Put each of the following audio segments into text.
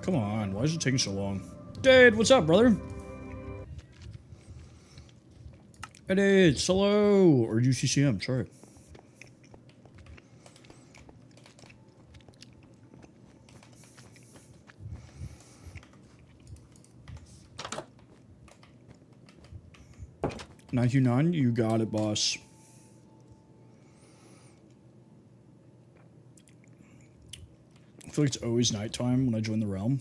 Come on, why is it taking so long? Dade, what's up, brother? Hey, Dade, hello! Or UCCM, sorry. $929, you got it, boss. I feel like it's always nighttime when I join the realm.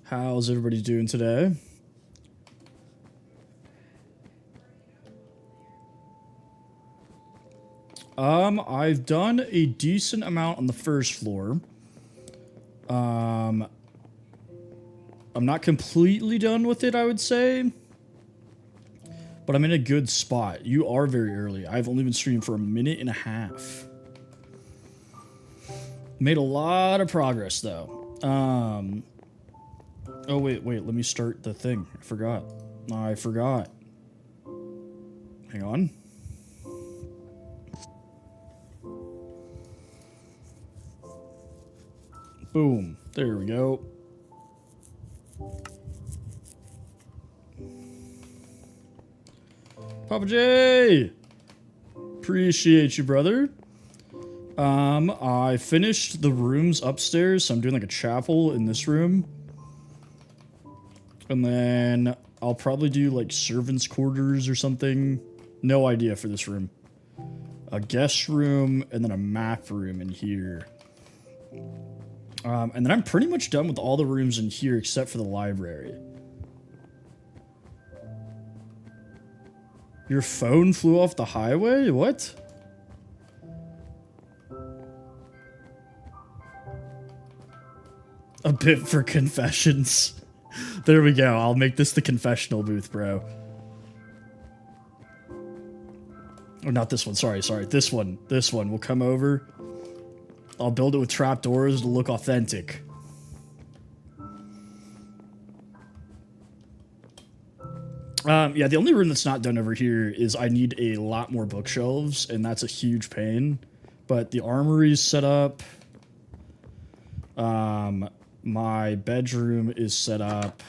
How's everybody doing today? I've done a decent amount on the first floor. I'm not completely done with it, I would say. But I'm in a good spot. You are very early. I've only been streaming for a minute and a half. Made a lot of progress, though. Oh, wait. Let me start the thing. I forgot. Hang on. Boom. There we go. Papa J! Appreciate you, brother. I finished the rooms upstairs, so I'm doing like a chapel in this room. And then I'll probably do like servants' quarters or something. No idea for this room. A guest room, and then a map room in here. And then I'm pretty much done with all the rooms in here except for the library. Your phone flew off the highway? What? A bit for confessions. There we go. I'll make this the confessional booth, bro. Or not this one. Sorry. This one. We'll come over. I'll build it with trapdoors to look authentic. Yeah, the only room that's not done over here is I need a lot more bookshelves, and that's a huge pain. But the armory's set up. My bedroom is set up.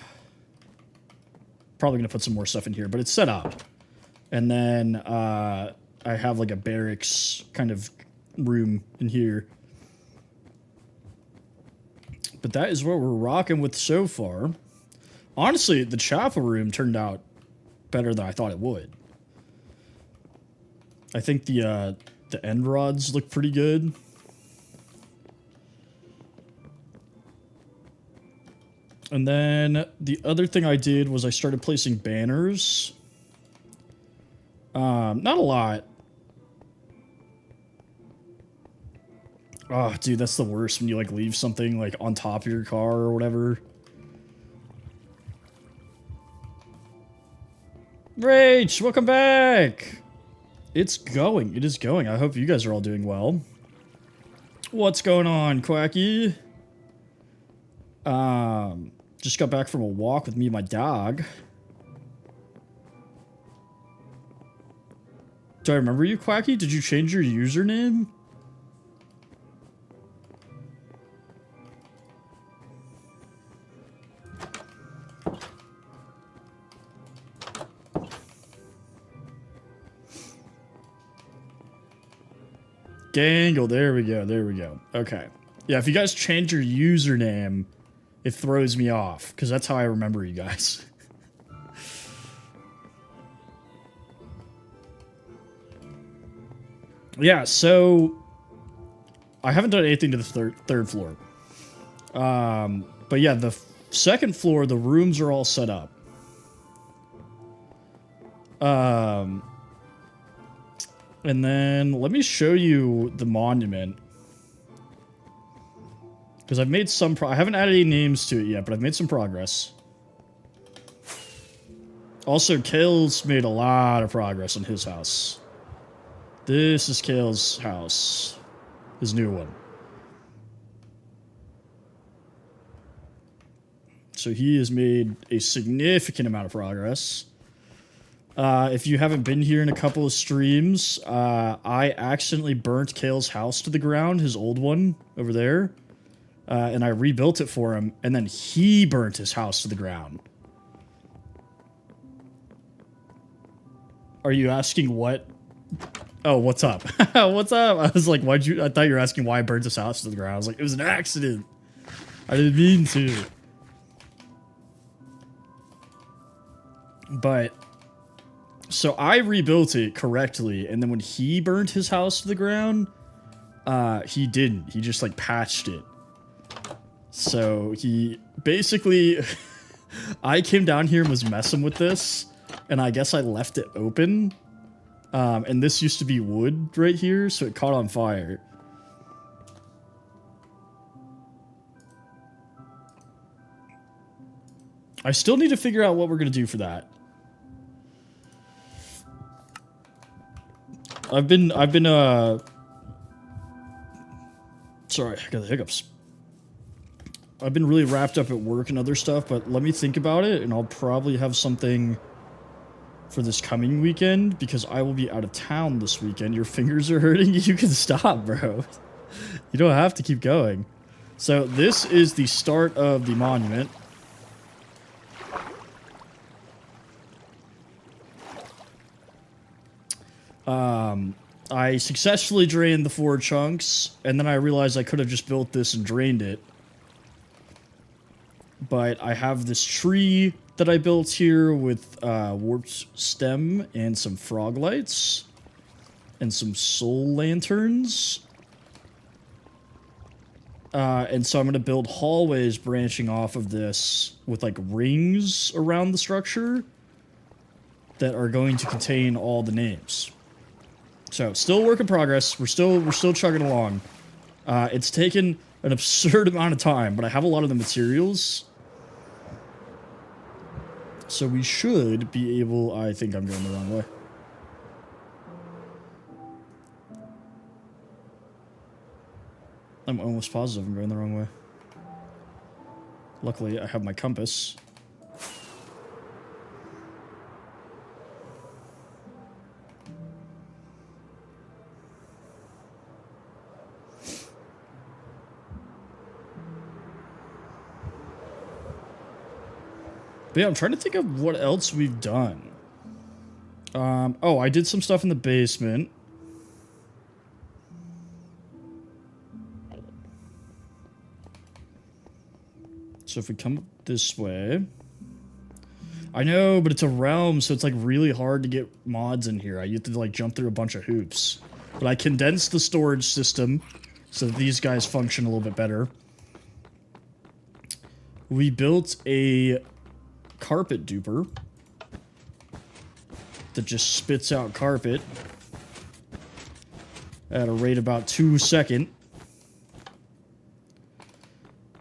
Probably gonna put some more stuff in here, but it's set up. And then I have like a barracks kind of room in here. But that is what we're rocking with so far. Honestly, the chapel room turned out better than I thought it would. I think the end rods look pretty good. And then the other thing I did was I started placing banners. Not a lot. Oh, dude, that's the worst when you like leave something like on top of your car or whatever. Rach, welcome back. It's going. It is going. I hope you guys are all doing well. What's going on, Quacky? Just got back from a walk with me and my dog. Do I remember you, Quacky? Did you change your username? Gangle, there we go. Okay. Yeah, if you guys change your username, it throws me off, because that's how I remember you guys. Yeah, so I haven't done anything to the third floor. But yeah, the second floor, the rooms are all set up. And then let me show you the monument. Because I've made some I haven't added any names to it yet, but I've made some progress. Also, Kale's made a lot of progress on his house. This is Kale's house. His new one. So he has made a significant amount of progress. If you haven't been here in a couple of streams, I accidentally burnt Kale's house to the ground, his old one over there. And I rebuilt it for him, and then he burnt his house to the ground. Are you asking what? Oh, what's up? What's up? I was like, I thought you were asking why I burnt his house to the ground. I was like, it was an accident. I didn't mean to. But, so I rebuilt it correctly, and then when he burnt his house to the ground, he didn't. He just, like, patched it. So, he basically... I came down here and was messing with this, and I guess I left it open. And this used to be wood right here, so it caught on fire. I still need to figure out what we're going to do for that. I've been, sorry, I got the hiccups. I've been really wrapped up at work and other stuff, but let me think about it, and I'll probably have something for this coming weekend, because I will be out of town this weekend. Your fingers are hurting? You can stop, bro. You don't have to keep going. So this is the start of the monument. I successfully drained the 4 chunks, and then I realized I could have just built this and drained it. But I have this tree that I built here with warped stem and some frog lights and some soul lanterns. And so I'm going to build hallways branching off of this with like rings around the structure that are going to contain all the names. So still work in progress. We're still chugging along. It's taken an absurd amount of time, but I have a lot of the materials. So we should be able... I think I'm going the wrong way. I'm almost positive I'm going the wrong way. Luckily, I have my compass. But yeah, I'm trying to think of what else we've done. Oh, I did some stuff in the basement. So if we come up this way... I know, but it's a realm, so it's like really hard to get mods in here. You have to like jump through a bunch of hoops. But I condensed the storage system so that these guys function a little bit better. We built a carpet duper that just spits out carpet at a rate about 2 seconds.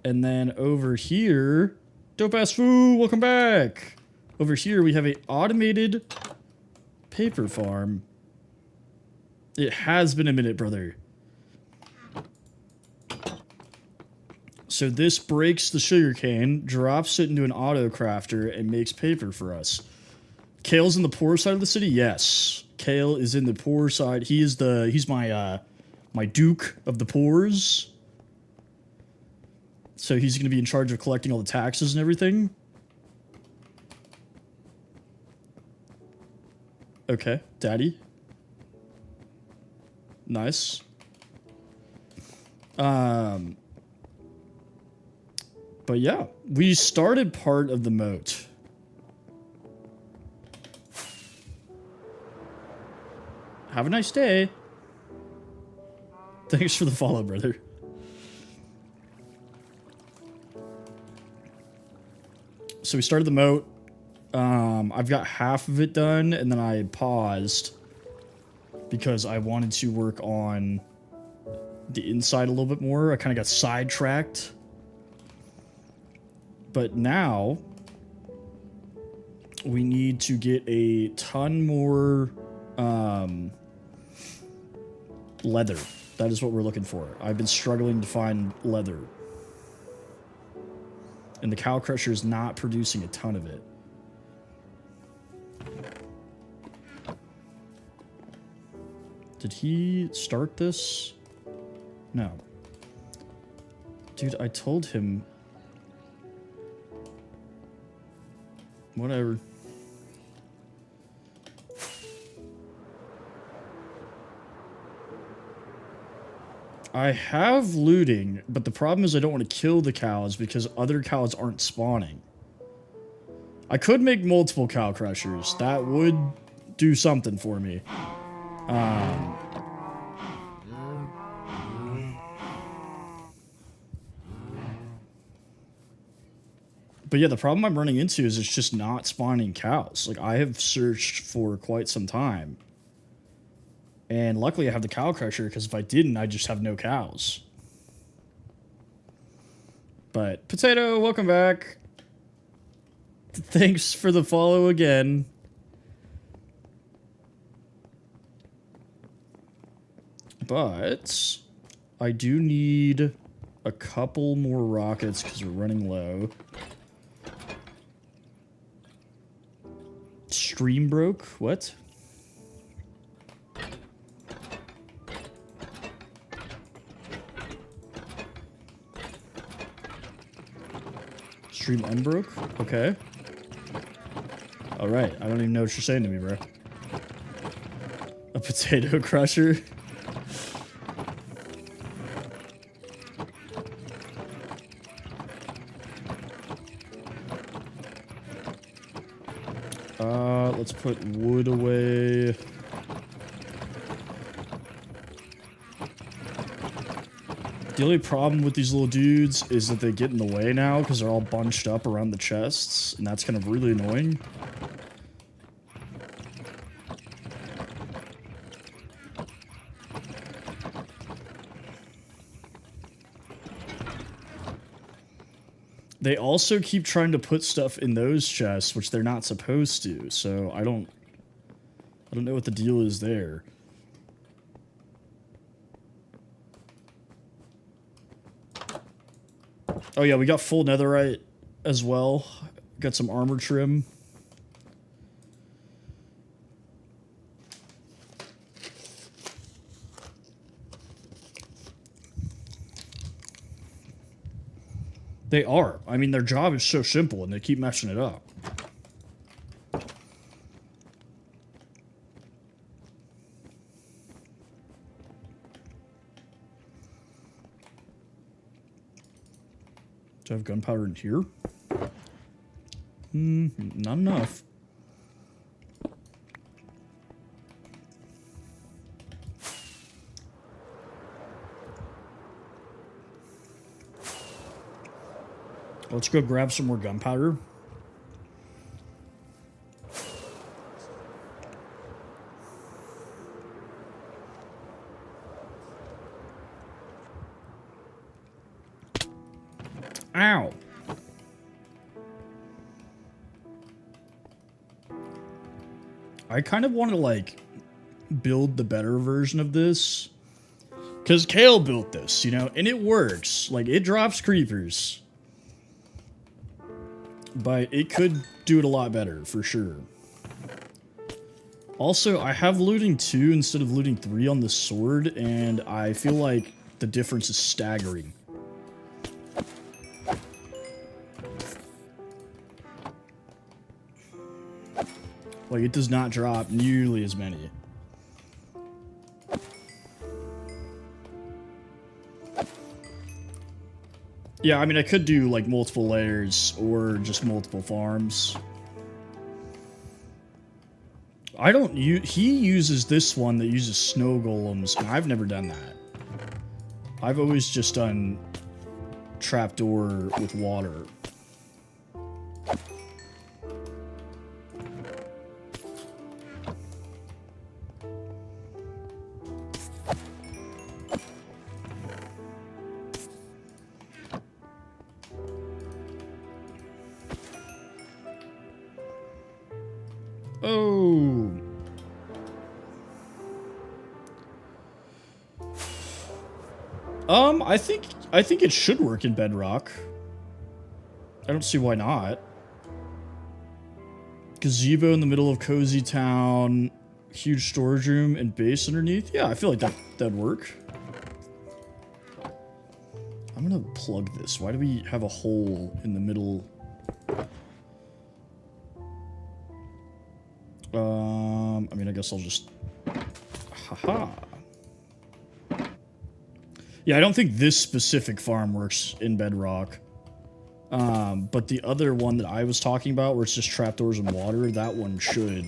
And then over here, Dope Ass Foo, welcome back. Over here we have a automated paper farm. It has been a minute, brother. So this breaks the sugarcane, drops it into an auto crafter, and makes paper for us. Kale's in the poor side of the city? Yes. Kale is in the poor side. He's my my Duke of the Poors. So he's going to be in charge of collecting all the taxes and everything. Okay, daddy. Nice. But yeah, we started part of the moat. Have a nice day. Thanks for the follow, brother. So we started the moat. I've got half of it done, and then I paused because I wanted to work on the inside a little bit more. I kind of got sidetracked. But now we need to get a ton more leather. That is what we're looking for. I've been struggling to find leather. And the cow crusher is not producing a ton of it. Did he start this? No. Dude, I told him. Whatever. I have looting, but the problem is I don't want to kill the cows because other cows aren't spawning. I could make multiple cow crushers. That would do something for me. But yeah, the problem I'm running into is it's just not spawning cows. Like, I have searched for quite some time. And luckily I have the cow crusher, because if I didn't, I'd just have no cows. But, Potato, welcome back. Thanks for the follow again. But I do need a couple more rockets because we're running low. Stream broke? What? Stream unbroke? Okay. Alright, I don't even know what you're saying to me, bro. A potato crusher? Let's put wood away. The only problem with these little dudes is that they get in the way now because they're all bunched up around the chests, and that's kind of really annoying. They also keep trying to put stuff in those chests, which they're not supposed to, so I don't know what the deal is there. Oh yeah, we got full netherite as well. Got some armor trim. They are. I mean, their job is so simple, and they keep messing it up. Do I have gunpowder in here? Not enough. Let's go grab some more gunpowder. Ow. I kind of want to, like, build the better version of this. Because Kale built this, you know, and it works. Like, it drops creepers. But it could do it a lot better, for sure. Also, I have looting 2 instead of looting 3 on the sword, and I feel like the difference is staggering. Like, it does not drop nearly as many. Yeah, I mean, I could do, like, multiple layers or just multiple farms. I don't use... He uses this one that uses snow golems, and I've never done that. I've always just done trapdoor with water. Oh. I think it should work in Bedrock. I don't see why not. Gazebo in the middle of Cozy Town. Huge storage room and base underneath. Yeah, I feel like that'd work. I'm gonna plug this. Why do we have a hole in the middle? I mean, I guess I'll just... Haha. Yeah, I don't think this specific farm works in Bedrock. But the other one that I was talking about, where it's just trapdoors and water, that one should.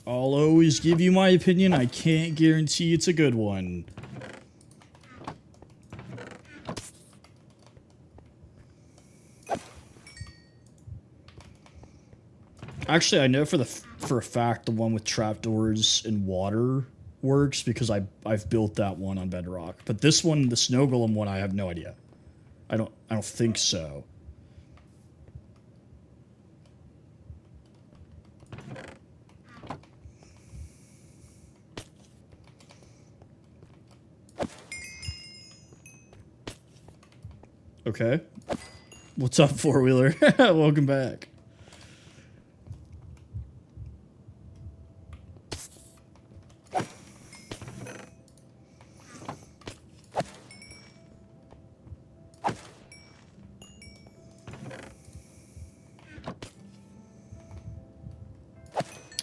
I'll always give you my opinion. I can't guarantee it's a good one. Actually, I know for a fact the one with trapdoors and water works because I've built that one on Bedrock. But this one, the snow golem one, I have no idea. I don't think so. Okay. What's up, four-wheeler? Welcome back.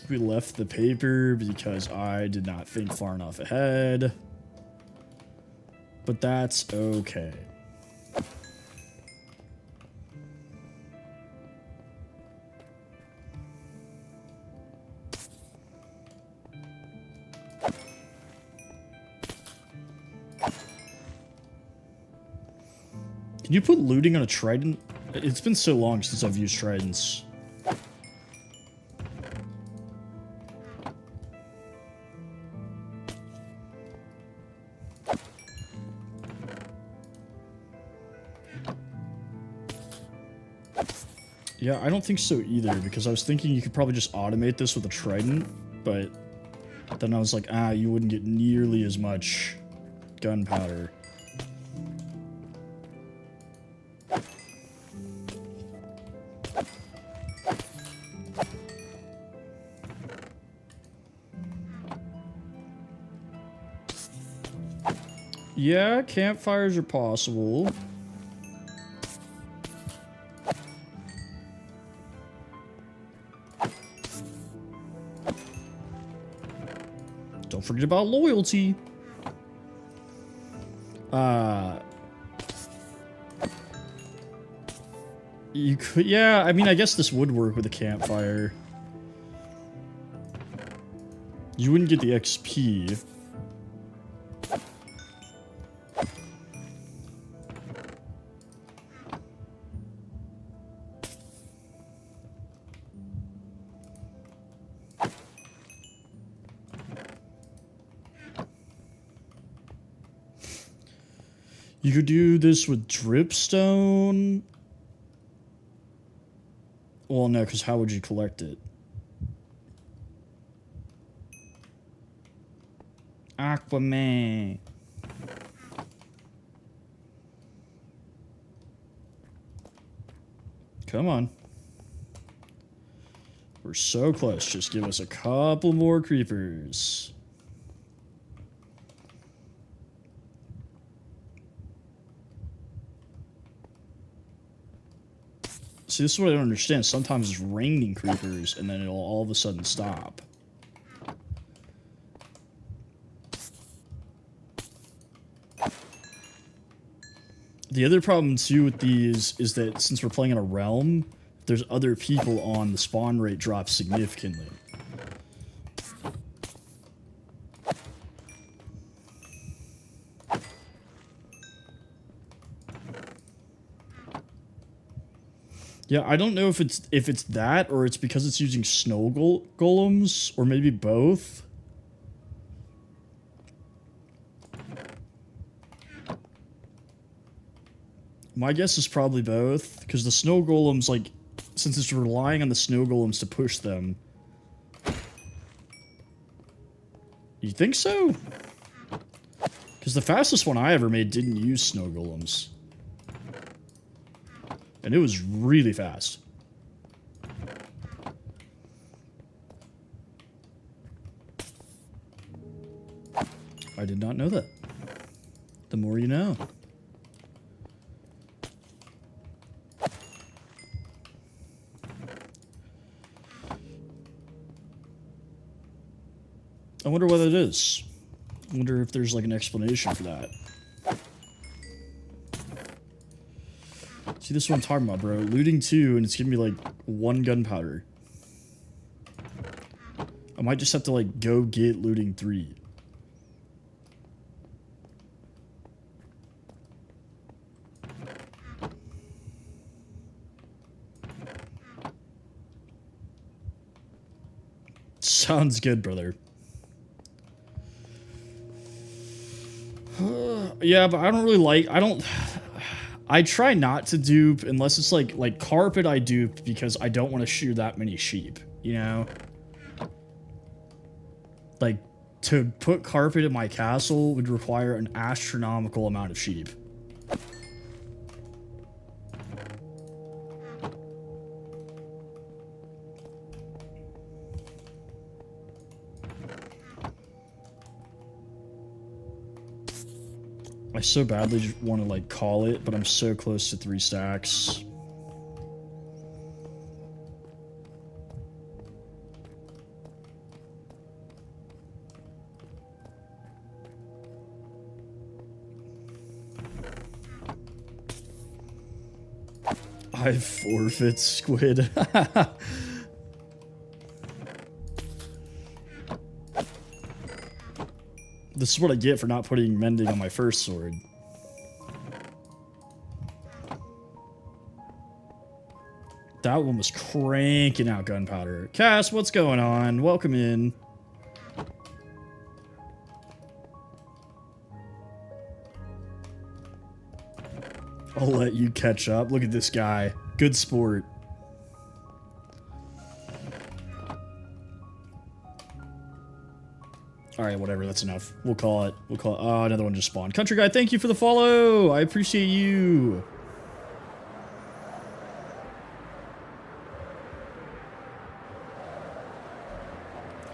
We left the paper because I did not think far enough ahead. But that's okay. Can you put looting on a trident? It's been so long since I've used tridents. Yeah, I don't think so either, because I was thinking you could probably just automate this with a trident, but then I was like, you wouldn't get nearly as much gunpowder. Yeah, campfires are possible. Don't forget about loyalty. You could, yeah, I mean, I guess this would work with a campfire. You wouldn't get the XP. You could do this with dripstone. Well, no, because how would you collect it? Aquaman. Come on. We're so close. Just give us a couple more creepers. See, this is what I don't understand. Sometimes it's raining creepers, and then it'll all of a sudden stop. The other problem, too, with these is that since we're playing in a realm, if there's other people on, the spawn rate drops significantly. Yeah, I don't know if it's that or it's because it's using snow golems or maybe both. My guess is probably both, because the snow golems, like, since it's relying on the snow golems to push them. You think so? Because the fastest one I ever made didn't use snow golems. And it was really fast. I did not know that. The more you know. I wonder what it is. I wonder if there's like an explanation for that. See, this is what I'm talking about, bro. Looting 2, and it's giving me like 1 gunpowder. I might just have to like go get looting 3. Sounds good, brother. Yeah, but I don't really like... I try not to dupe unless it's like carpet I dupe because I don't want to shear that many sheep, you know? Like, to put carpet in my castle would require an astronomical amount of sheep. I so badly want to like call it, but I'm so close to 3 stacks. I forfeit squid. This is what I get for not putting mending on my first sword. That one was cranking out gunpowder. Cass, what's going on? Welcome in. I'll let you catch up. Look at this guy. Good sport. Alright, whatever, that's enough. We'll call it. We'll call it. Oh, another one just spawned. Country Guy, thank you for the follow! I appreciate you!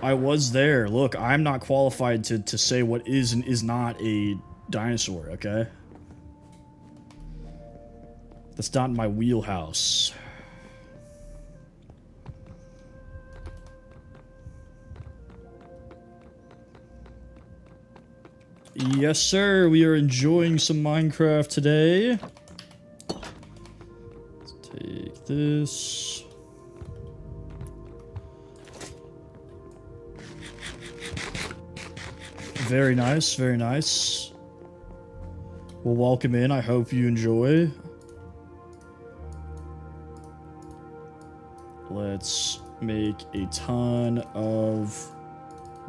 I was there. Look, I'm not qualified to say what is and is not a dinosaur, okay? That's not in my wheelhouse. Yes, sir. We are enjoying some Minecraft today. Let's take this. Very nice, very nice. Well, welcome in. I hope you enjoy. Let's make a ton of...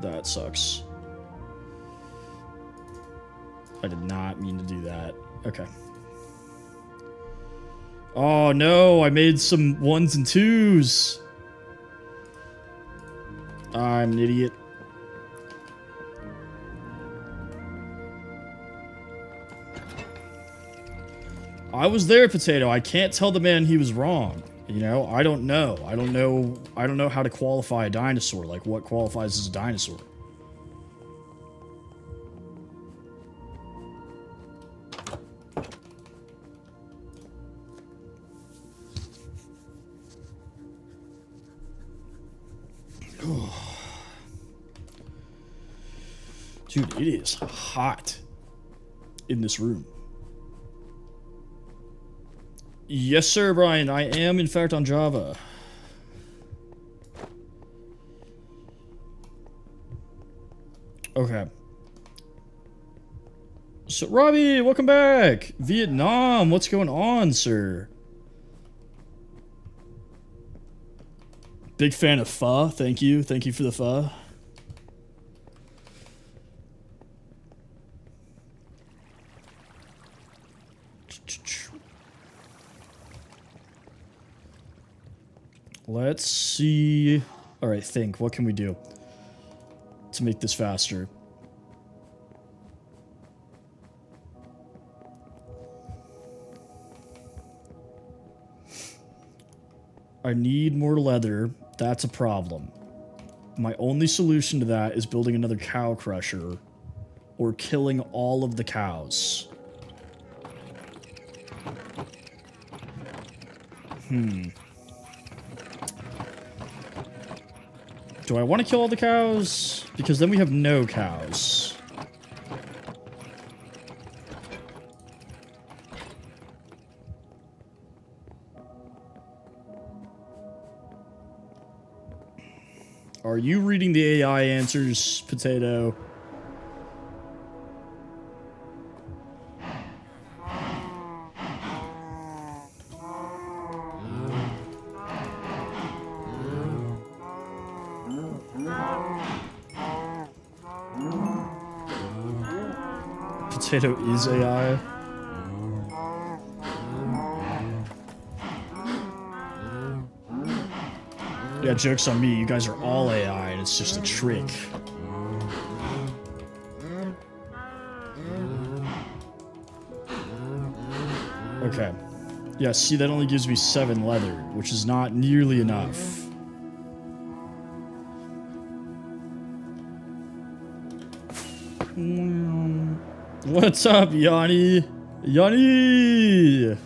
That sucks. I did not mean to do that. Okay. Oh no, I made some 1s and 2s. I'm an idiot. I was there, Potato. I can't tell the man he was wrong. You know, I don't know. I don't know how to qualify a dinosaur. Like, what qualifies as a dinosaur? Dude, it is hot in this room. Yes, sir, Brian. I am, in fact, on Java. Okay. So, Robbie, welcome back. Vietnam, what's going on, sir? Big fan of pho. Thank you. Thank you for the pho. Let's see. All right, think. What can we do? to make this faster. I need more leather. That's a problem. My only solution to that is building another cow crusher or killing all of the cows. Do I want to kill all the cows? Because then we have no cows. Are you reading the AI answers, Potato? Potato is AI. Yeah, joke's on me. You guys are all AI, and it's just a trick. Okay. Yeah, see, that only gives me 7 leather, which is not nearly enough. What's up, Yanni? Yanni!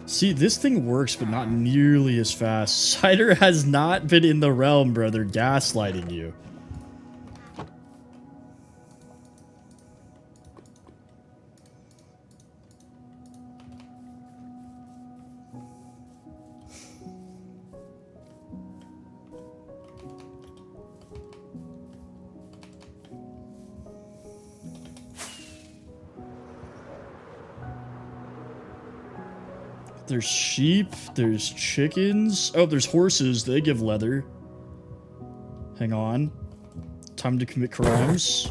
See, this thing works, but not nearly as fast. Cider has not been in the realm, brother. Gaslighting you. There's sheep, there's chickens. Oh, there's horses. They give leather. Hang on. Time to commit crimes.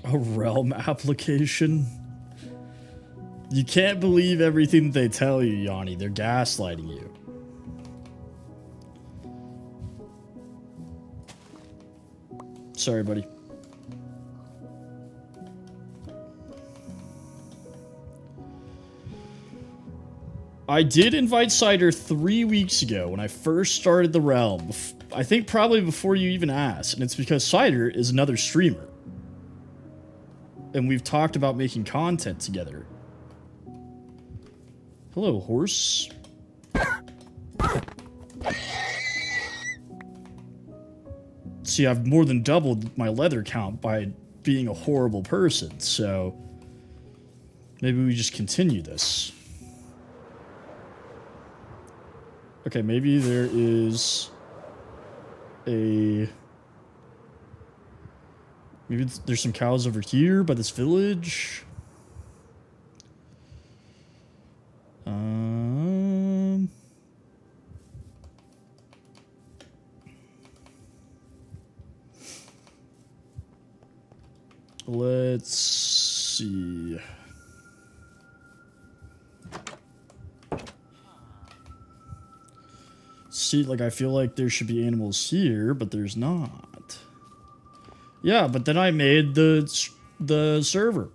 A realm application? You can't believe everything they tell you, Yanni. They're gaslighting you. Sorry, buddy. I did invite Cider 3 weeks ago when I first started the realm. I think probably before you even asked. And it's because Cider is another streamer. And we've talked about making content together. Hello, horse. See, I've more than doubled my leather count by being a horrible person, so maybe we just continue this. Okay, maybe there is a... Maybe there's some cows over here by this village. Let's see. See, like, I feel like there should be animals here, but there's not. Yeah, but then I made the server.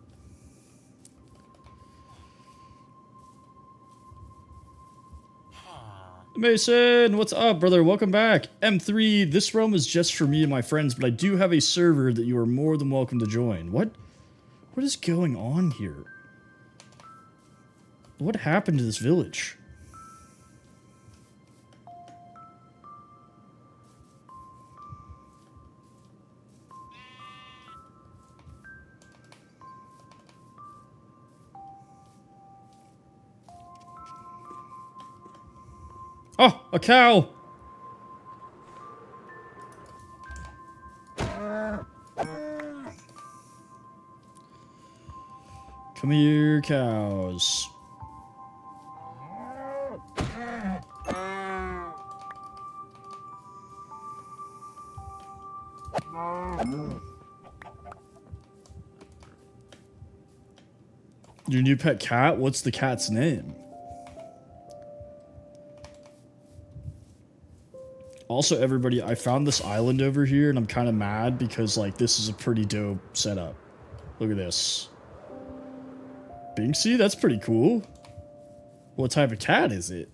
Mason, what's up, brother? Welcome back. M3, this realm is just for me and my friends, but I do have a server that you are more than welcome to join. What is going on here? What happened to this village? Oh, a cow! Come here, cows. Your new pet cat? What's the cat's name? Also, everybody, I found this island over here, and I'm kind of mad because, like, this is a pretty dope setup. Look at this. Binksy? That's pretty cool. What type of cat is it?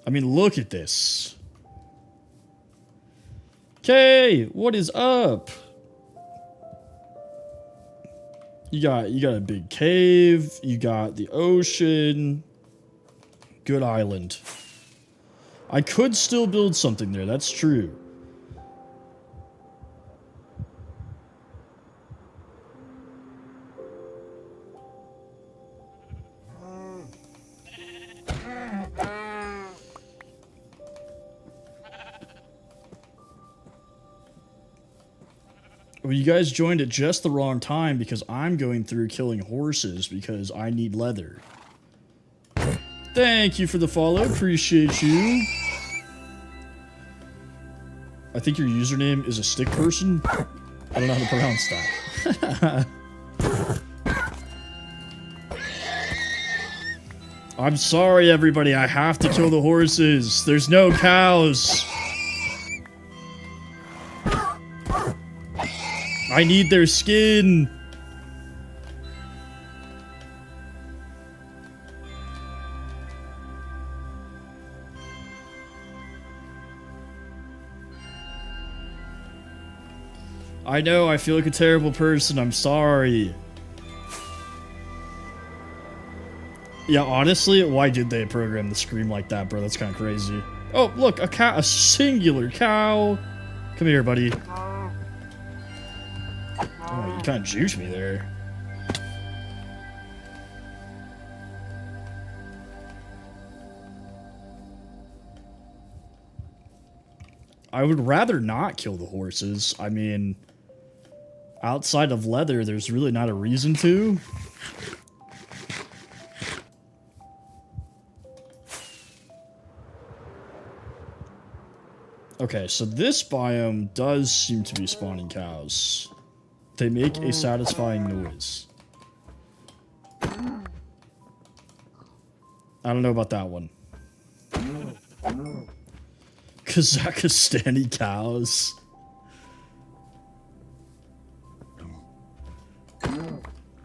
I mean, look at this. Okay, what is up? You got a big cave, you got the ocean. Good island. I could still build something there, that's true. Well, you guys joined at just the wrong time because I'm going through killing horses because I need leather. Thank you for the follow. Appreciate you. I think your username is a stick person. I don't know how to pronounce that. I'm sorry, everybody. I have to kill the horses. There's no cows. I need their skin. I know, I feel like a terrible person. I'm sorry. Yeah, honestly, why did they program the scream like that, bro? That's kind of crazy. Oh, look, a cow, a singular cow. Come here, buddy. Oh, you kind of juiced me there. I would rather not kill the horses. I mean, outside of leather, there's really not a reason to. Okay, so this biome does seem to be spawning cows. They make a satisfying noise. I don't know about that one. Kazakhstani cows.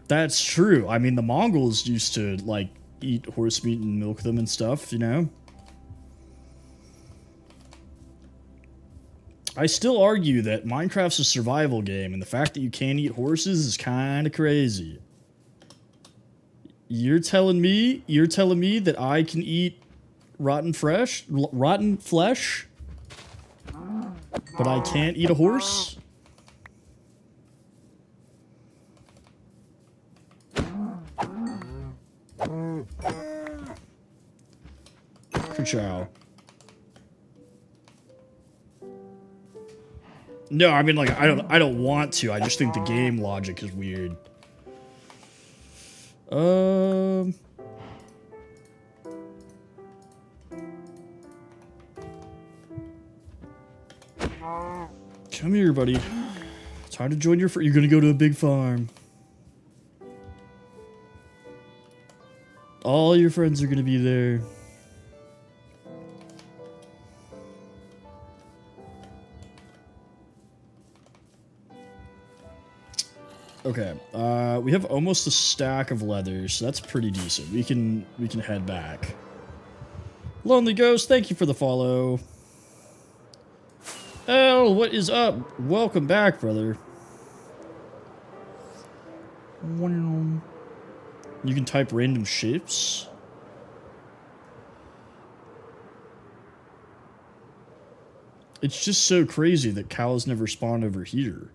That's true. I mean, the Mongols used to, like, eat horse meat and milk them and stuff, you know? I still argue that Minecraft's a survival game, and the fact that you can't eat horses is kind of crazy. You're telling me that I can eat rotten flesh, but I can't eat a horse? Ka-chow. No, I mean, like, I don't want to. I just think the game logic is weird. Come here, buddy. Time to join your you're gonna go to a big farm. All your friends are gonna be there. Okay, we have almost a stack of leather, so that's pretty decent. We can head back. Lonely Ghost, thank you for the follow. L, what is up? Welcome back, brother. You can type random shapes. It's just so crazy that cows never spawn over here.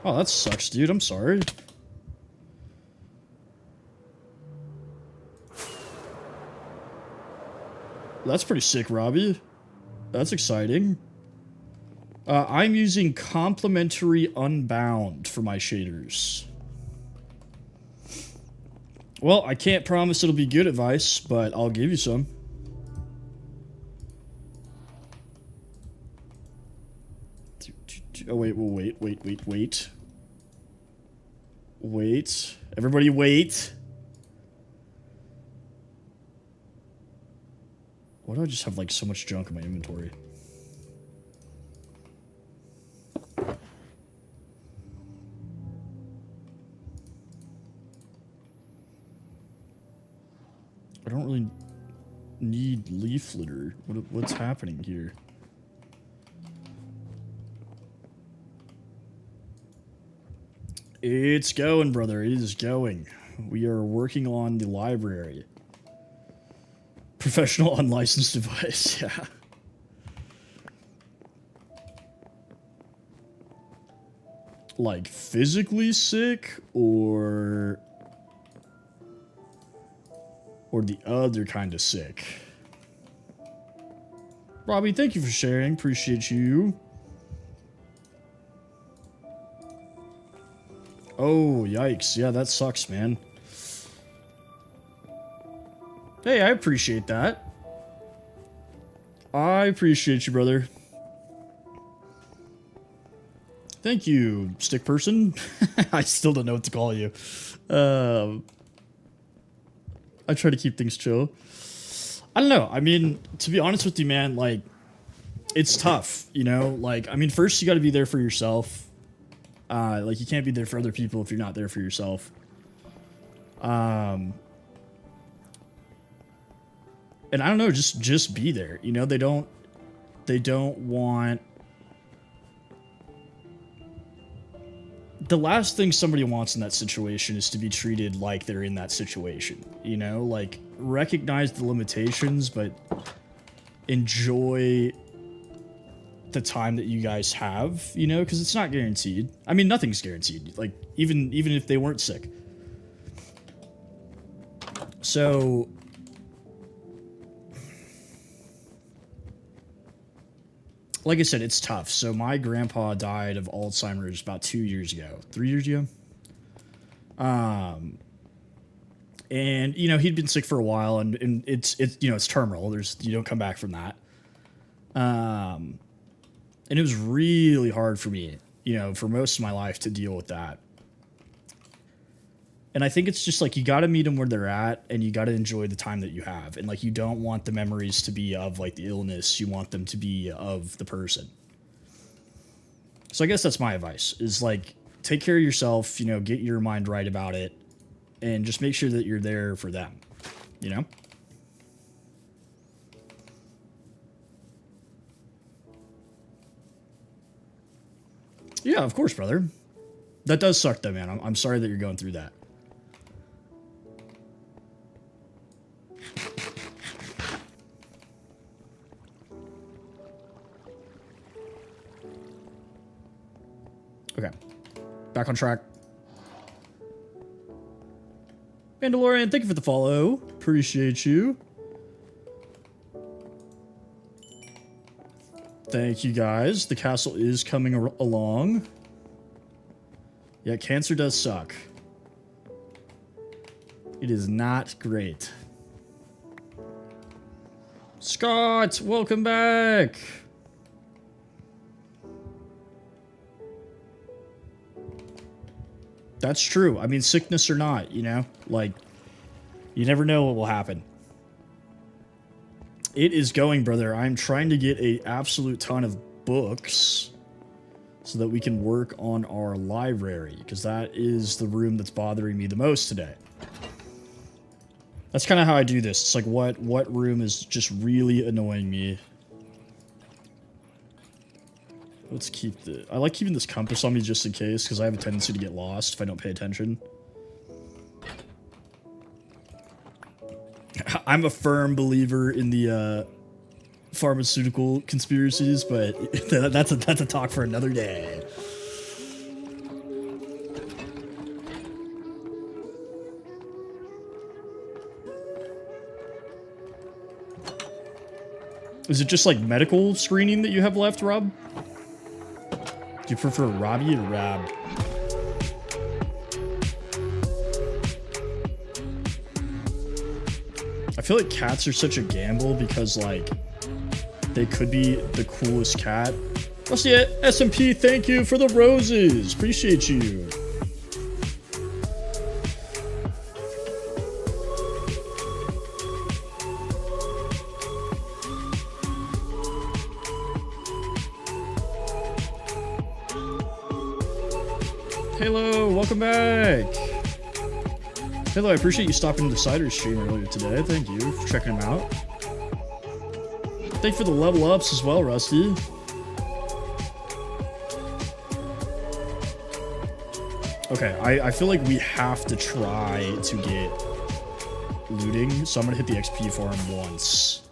Oh, that sucks, dude. I'm sorry. That's pretty sick, Robbie. That's exciting. I'm using Complementary Unbound for my shaders. Well, I can't promise it'll be good advice, but I'll give you some. Oh, wait, wait. Wait. Everybody wait. Why do I just have, like, so much junk in my inventory? I don't really need leaf litter. What's happening here? It's going, brother. It is going. We are working on the library. Professional unlicensed device, yeah. Like, physically sick, or the other kind of sick? Robbie, thank you for sharing. Appreciate you. Oh, yikes. Yeah, that sucks, man. Hey, I appreciate that. I appreciate you, brother. Thank you, stick person. I still don't know what to call you. I try to keep things chill. I don't know. I mean, to be honest with you, man, like, it's tough, you know? Like, I mean, first you got to be there for yourself. Like, you can't be there for other people if you're not there for yourself. And I don't know, just be there. You know, they don't want... The last thing somebody wants in that situation is to be treated like they're in that situation. You know, like, recognize the limitations, but enjoy the time that you guys have, you know, because it's not guaranteed. I mean, nothing's guaranteed. Like, even if they weren't sick. So... like I said, it's tough. So my grandpa died of Alzheimer's about 2 years ago. 3 years ago? And, you know, he'd been sick for a while, and it's you know, it's terminal. You don't come back from that. And it was really hard for me, you know, for most of my life to deal with that. And I think it's just like, you got to meet them where they're at, and you got to enjoy the time that you have. And like, you don't want the memories to be of like the illness. You want them to be of the person. So I guess that's my advice, is like, take care of yourself, you know, get your mind right about it, and just make sure that you're there for them, you know? Yeah, of course, brother. That does suck though, man. I'm sorry that you're going through that. Okay. Back on track. Mandalorian, thank you for the follow. Appreciate you. Thank you, guys. The castle is coming along. Yeah, cancer does suck. It is not great. Scott, welcome back. That's true. I mean, sickness or not, you know? Like, you never know what will happen. It is going, brother. I'm trying to get an absolute ton of books so that we can work on our library, because that is the room that's bothering me the most today. That's kind of how I do this. It's like, what room is just really annoying me? Let's keep I like keeping this compass on me just in case, because I have a tendency to get lost if I don't pay attention. I'm a firm believer in the pharmaceutical conspiracies, but that's a talk for another day. Is it just like medical screening that you have left, Rob? Do you prefer Robbie or Rab? I feel like cats are such a gamble because, like, they could be the coolest cat, Rusty SMP, thank you for the roses. Appreciate you. Halo, welcome back. Halo, I appreciate you stopping into Cider's stream earlier today. Thank you for checking him out. Thank you for the level ups as well, Rusty. Okay, I feel like we have to try to get looting, so I'm gonna hit the XP farm once.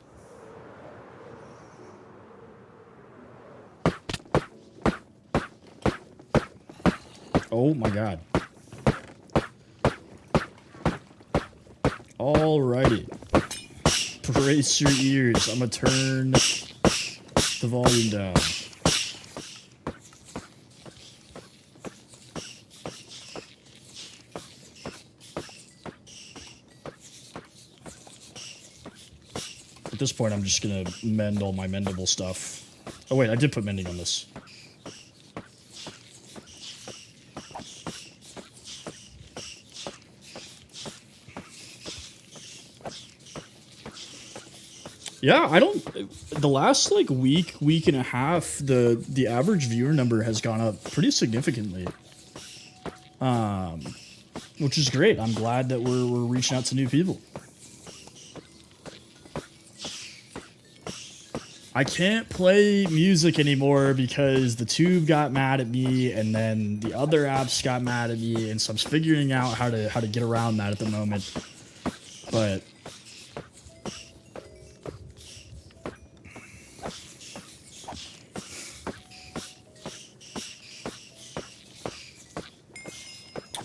Oh my god. Alrighty. Brace your ears. I'm gonna turn the volume down. At this point, I'm just gonna mend all my mendable stuff. Oh wait, I did put mending on this. Yeah, I don't. The last like week and a half, the average viewer number has gone up pretty significantly. Which is great. I'm glad that we're reaching out to new people. I can't play music anymore because the Tube got mad at me, and then the other apps got mad at me, and so I'm figuring out how to get around that at the moment. But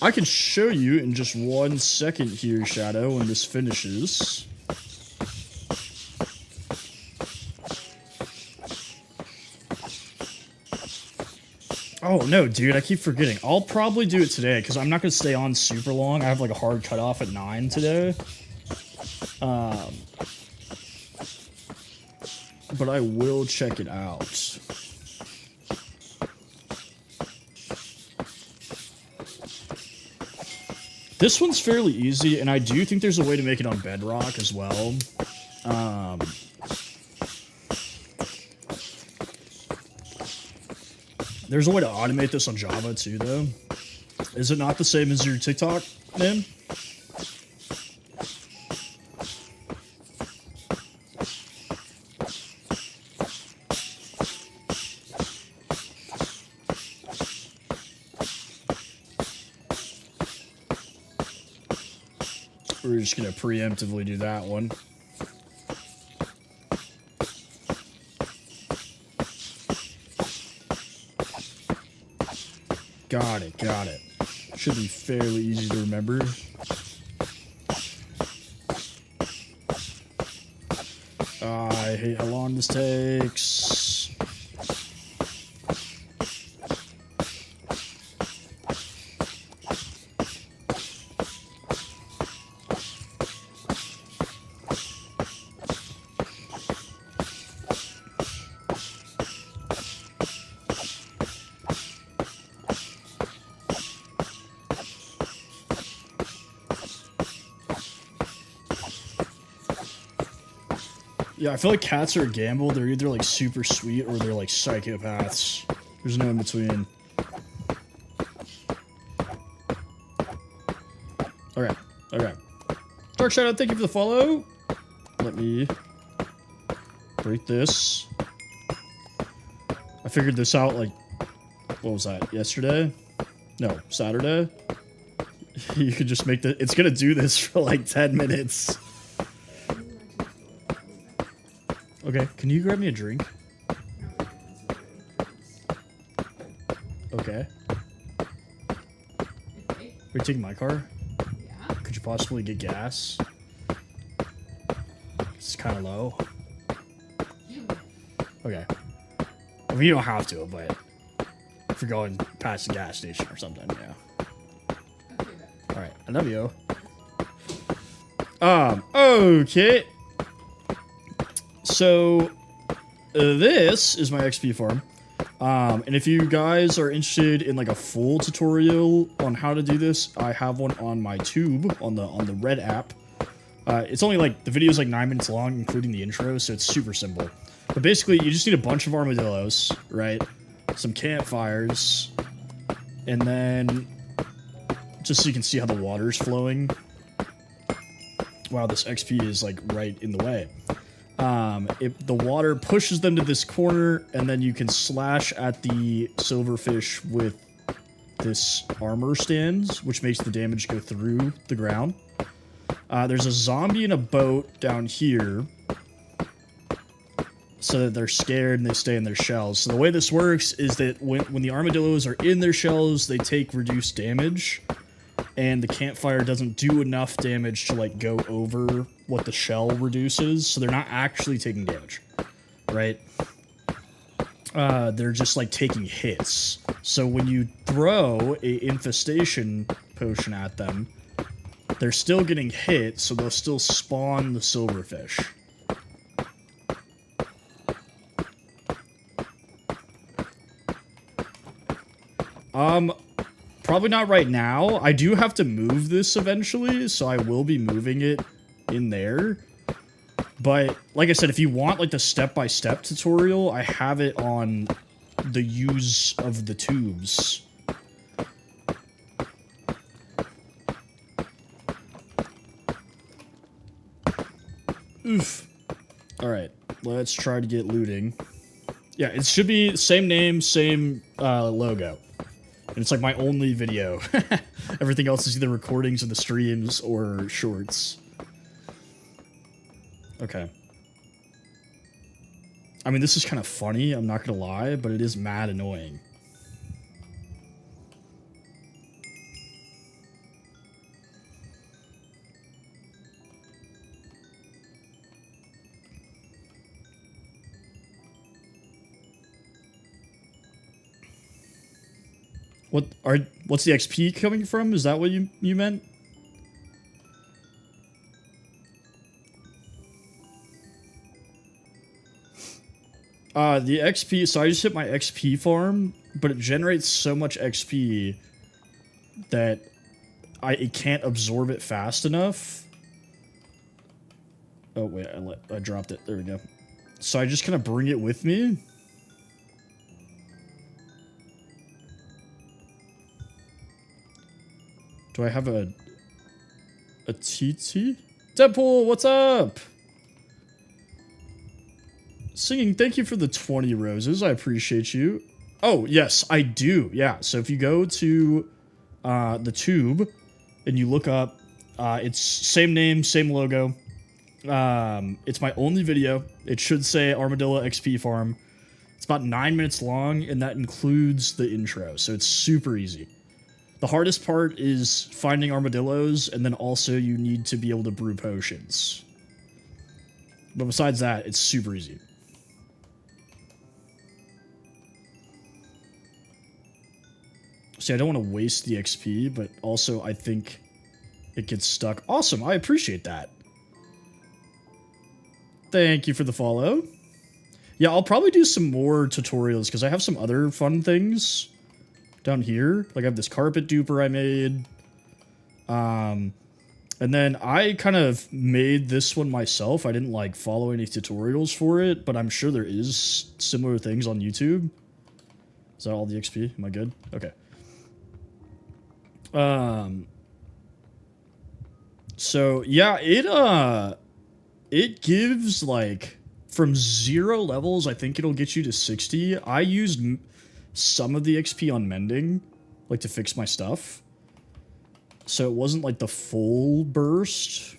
I can show you in just 1 second here, Shadow, when this finishes. Oh, no, dude, I keep forgetting. I'll probably do it today, because I'm not going to stay on super long. I have, like, a hard cutoff at 9 today. But I will check it out. This one's fairly easy, and I do think there's a way to make it on Bedrock as well. There's a way to automate this on Java too, though. Is it not the same as your TikTok name? We're just gonna preemptively do that one. Got it, got it. Should be fairly easy to remember. I hate how long this takes. Yeah, I feel like cats are a gamble. They're either like super sweet or they're like psychopaths. There's no in between. Okay, okay. Dark Shadow, thank you for the follow. Let me break this. I figured this out like, what was that, yesterday? No, Saturday. You could just make the, it's gonna do this for like 10 minutes. Okay, can you grab me a drink? Okay. Are you taking my car? Yeah. Could you possibly get gas? It's kind of low. Okay. I mean, you don't have to, but if you're going past the gas station or something, yeah. Alright, I love you. Okay. So, this is my XP farm. And if you guys are interested in like a full tutorial on how to do this, I have one on my tube on the Red app. It's only like, the video is like 9 minutes long, including the intro, so it's super simple. But basically, you just need a bunch of armadillos, right? Some campfires, and then just so you can see how the water's flowing. Wow, this XP is like right in the way. The water pushes them to this corner, and then you can slash at the silverfish with this armor stand, which makes the damage go through the ground. There's a zombie in a boat down here, so that they're scared and they stay in their shells. So the way this works is that when the armadillos are in their shells, they take reduced damage, and the campfire doesn't do enough damage to like go over what the shell reduces, so they're not actually taking damage, right? They're just like taking hits. So when you throw a infestation potion at them, they're still getting hit, so they'll still spawn the silverfish. Probably not right now. I do have to move this eventually, so I will be moving it in there. But, like I said, if you want, like, the step-by-step tutorial, I have it on the use of the tubes. Oof. Alright, let's try to get looting. Yeah, it should be same name, same logo. And it's like my only video. Everything else is either recordings of the streams or shorts. Okay. I mean, this is kind of funny, I'm not gonna lie, but it is mad annoying. What's the XP coming from? Is that what you meant? The XP, so I just hit my XP farm, but it generates so much XP that it can't absorb it fast enough. Oh wait, I dropped it. There we go. So I just kind of bring it with me. Do I have a TT? Deadpool, what's up? Singing, thank you for the 20 roses. I appreciate you. Oh, yes, I do. Yeah, so if you go to the tube and you look up, it's same name, same logo. It's my only video. It should say Armadillo XP Farm. It's about 9 minutes long, and that includes the intro, so it's super easy. The hardest part is finding armadillos, and then also you need to be able to brew potions. But besides that, it's super easy. See, I don't want to waste the XP, but also I think it gets stuck. Awesome, I appreciate that. Thank you for the follow. Yeah, I'll probably do some more tutorials, because I have some other fun things down here. Like I have this carpet duper I made. And then I kind of made this one myself. I didn't like follow any tutorials for it, but I'm sure there is similar things on YouTube. Is that all the XP? Am I good? Okay. So yeah, it gives like from 0 levels, I think it'll get you to 60. I used some of the XP on mending, like to fix my stuff. So it wasn't like the full burst.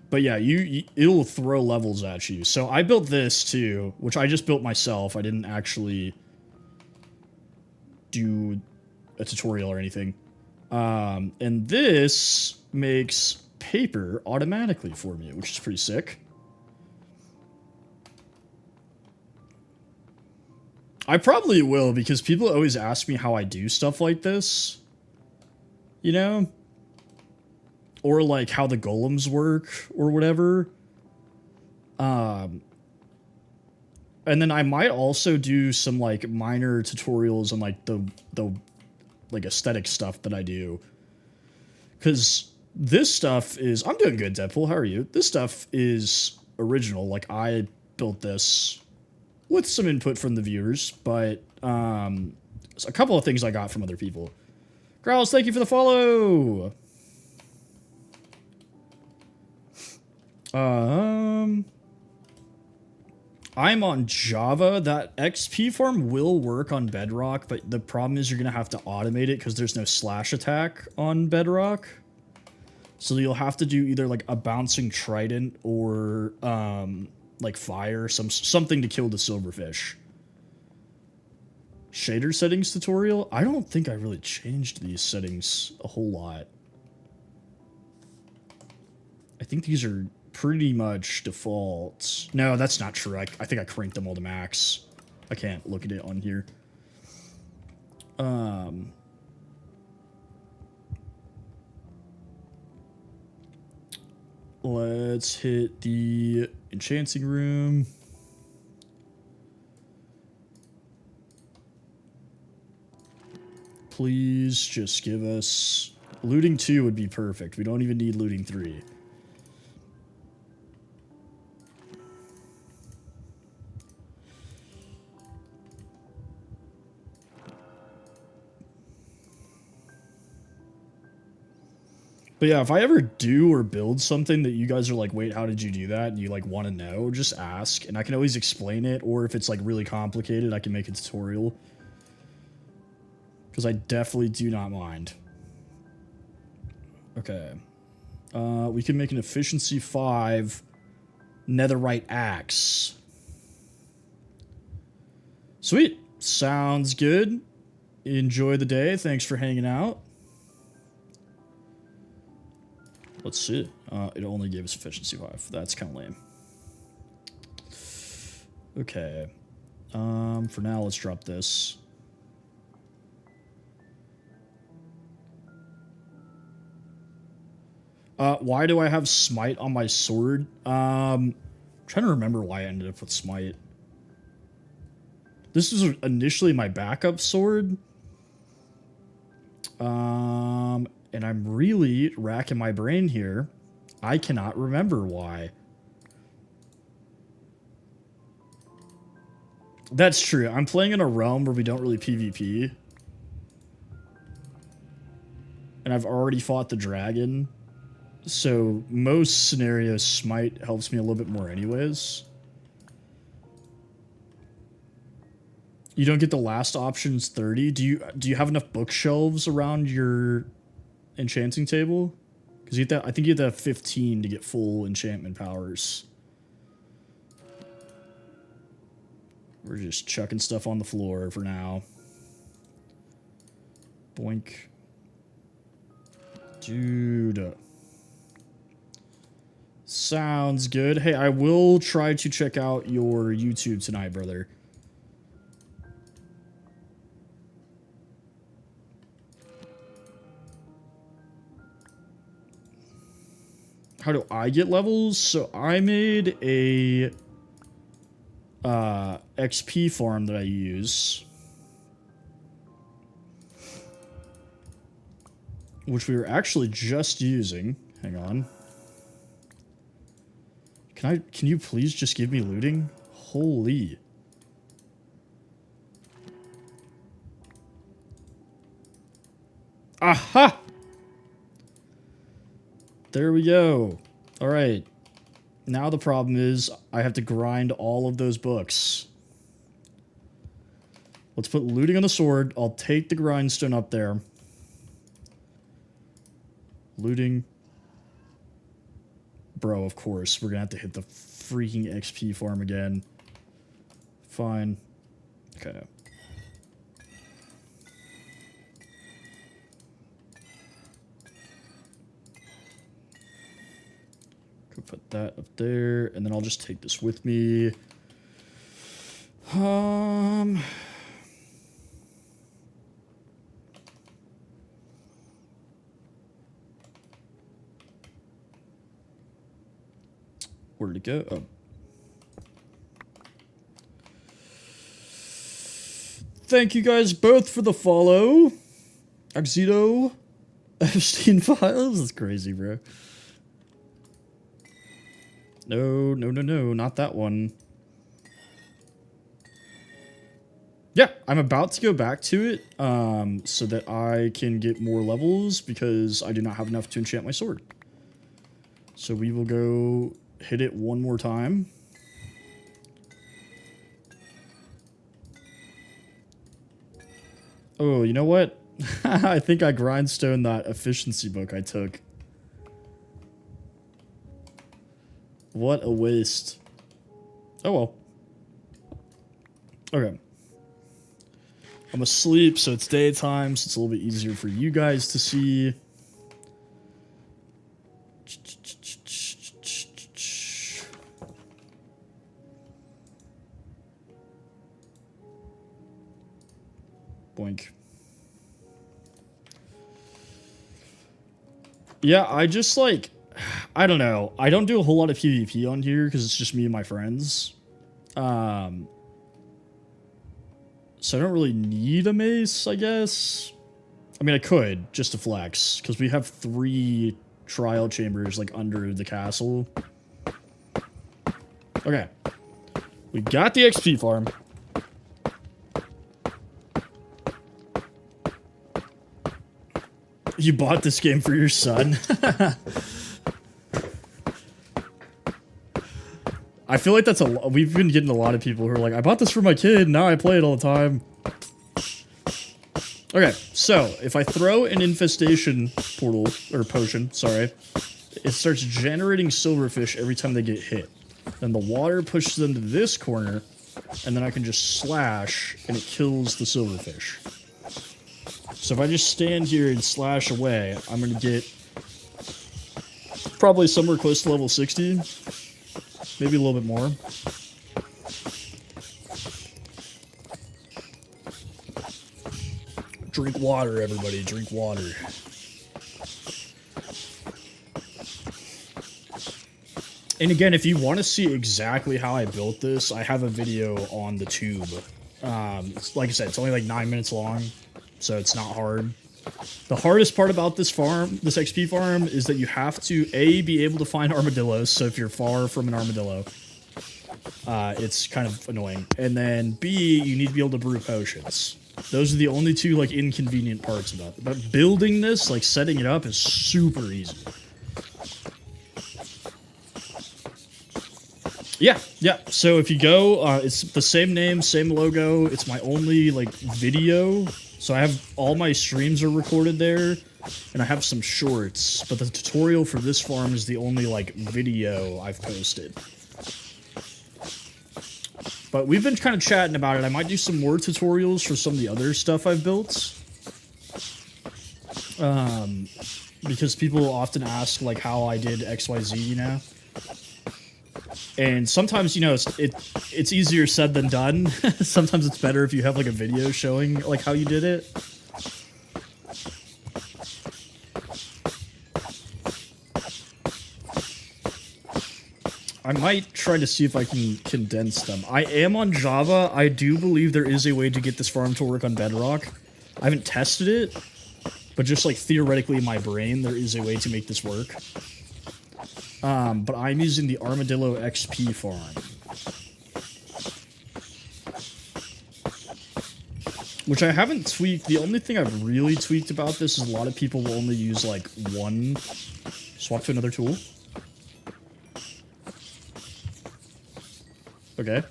But yeah, it'll throw levels at you. So I built this too, which I just built myself. I didn't actually do a tutorial or anything. And this makes paper automatically for me, which is pretty sick. I probably will, because people always ask me how I do stuff like this. You know? Or like how the golems work or whatever. And then I might also do some like minor tutorials on like the like aesthetic stuff that I do. Cause this stuff is, I'm doing good, Deadpool. How are you? This stuff is original. Like I built this with some input from the viewers, but a couple of things I got from other people. Growls, thank you for the follow. I'm on Java. That XP farm will work on Bedrock, but the problem is you're going to have to automate it because there's no slash attack on Bedrock. So you'll have to do either like a bouncing trident or like fire, something to kill the silverfish. Shader settings tutorial? I don't think I really changed these settings a whole lot. I think these are pretty much default. No, that's not true. I think I cranked them all to max. I can't look at it on here. Let's hit the enchanting room. Please just give us... Looting 2 would be perfect. We don't even need looting 3. But yeah, if I ever do or build something that you guys are like, wait, how did you do that? And you like want to know, just ask. And I can always explain it. Or if it's like really complicated, I can make a tutorial. Because I definitely do not mind. Okay. We can make an efficiency 5 netherite axe. Sweet. Sounds good. Enjoy the day. Thanks for hanging out. Let's see. It only gave us efficiency 5. That's kind of lame. Okay. For now, let's drop this. Why do I have smite on my sword? I'm trying to remember why I ended up with smite. This was initially my backup sword. And I'm really racking my brain here. I cannot remember why. That's true. I'm playing in a realm where we don't really PvP. And I've already fought the dragon. So most scenarios, smite helps me a little bit more anyways. You don't get the last options 30. Do you have enough bookshelves around your enchanting table? Because you get that, I think you get that 15 to get full enchantment powers. We're just chucking stuff on the floor for now. Boink. Dude. Sounds good. Hey, I will try to check out your YouTube tonight, brother. How do I get levels? So I made a XP farm that I use, which we were actually just using. Hang on. Can you please just give me looting? Holy. Aha! There we go. All right. Now the problem is I have to grind all of those books. Let's put looting on the sword. I'll take the grindstone up there. Looting. Bro, of course. We're going to have to hit the freaking XP farm again. Fine. Okay. Could put that up there, and then I'll just take this with me. Where'd it go? Oh. thank you guys both for the follow. Oxito, Epstein Files. That's crazy, bro. No, not that one. Yeah, I'm about to go back to it so that I can get more levels because I do not have enough to enchant my sword. So we will go hit it one more time. Oh, you know what? I think I grindstone that efficiency book I took. What a waste. Oh well. Okay. I'm asleep, so it's daytime, so it's a little bit easier for you guys to see. Boink. Yeah, I just like, I don't know. I don't do a whole lot of PvP on here because it's just me and my friends. So I don't really need a mace, I guess. I mean, I could, just to flex, because we have 3 trial chambers, like, under the castle. Okay. We got the XP farm. You bought this game for your son? I feel like that's a lot. We've been getting a lot of people who are like, I bought this for my kid, now I play it all the time. Okay, so if I throw an infestation portal, or potion, sorry, it starts generating silverfish every time they get hit. Then the water pushes them to this corner, and then I can just slash, and it kills the silverfish. So if I just stand here and slash away, I'm going to get probably somewhere close to level 60. Maybe a little bit more. Drink water, everybody. Drink water. And again, if you want to see exactly how I built this, I have a video on the tube. Like I said, it's only like 9 minutes long, so it's not hard. The hardest part about this farm, this XP farm, is that you have to, A, be able to find armadillos, so if you're far from an armadillo, it's kind of annoying. And then, B, you need to be able to brew potions. Those are the only 2, like, inconvenient parts about it. But building this, like, setting it up is super easy. Yeah, so if you go, it's the same name, same logo, it's my only, like, video. So I have, all my streams are recorded there, and I have some shorts, but the tutorial for this farm is the only, like, video I've posted. But we've been kind of chatting about it. I might do some more tutorials for some of the other stuff I've built. Because people often ask, like, how I did XYZ, you know? And sometimes, you know, it's easier said than done. Sometimes it's better if you have, like, a video showing, like, how you did it. I might try to see if I can condense them. I am on Java. I do believe there is a way to get this farm to work on Bedrock. I haven't tested it, but just, like, theoretically in my brain, there is a way to make this work. But I'm using the Armadillo XP farm. Which I haven't tweaked. The only thing I've really tweaked about this is a lot of people will only use, like, one. Swap to another tool. Okay.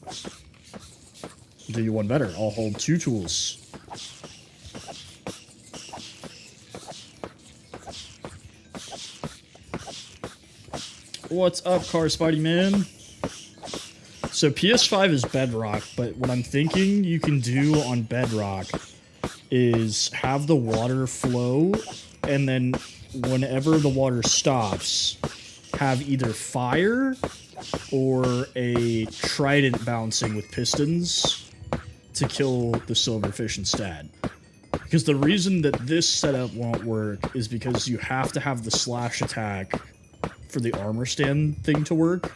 I'll do you one better. I'll hold 2 tools. What's up, Car Spidey Man? So PS5 is Bedrock, but what I'm thinking you can do on Bedrock is have the water flow, and then whenever the water stops, have either fire or a trident bouncing with pistons to kill the silverfish instead. Because the reason that this setup won't work is because you have to have the slash attack for the armor stand thing to work.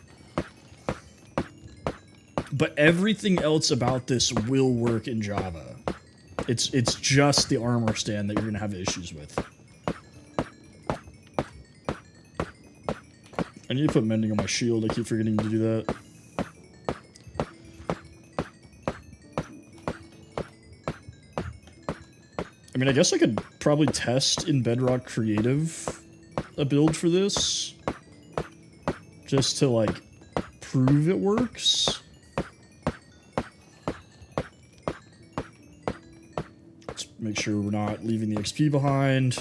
But everything else about this will work in Java. It's just the armor stand that you're gonna have issues with. I need to put mending on my shield. I keep forgetting to do that. I mean, I guess I could probably test in Bedrock Creative a build for this. Just to, like, prove it works. Let's make sure we're not leaving the XP behind.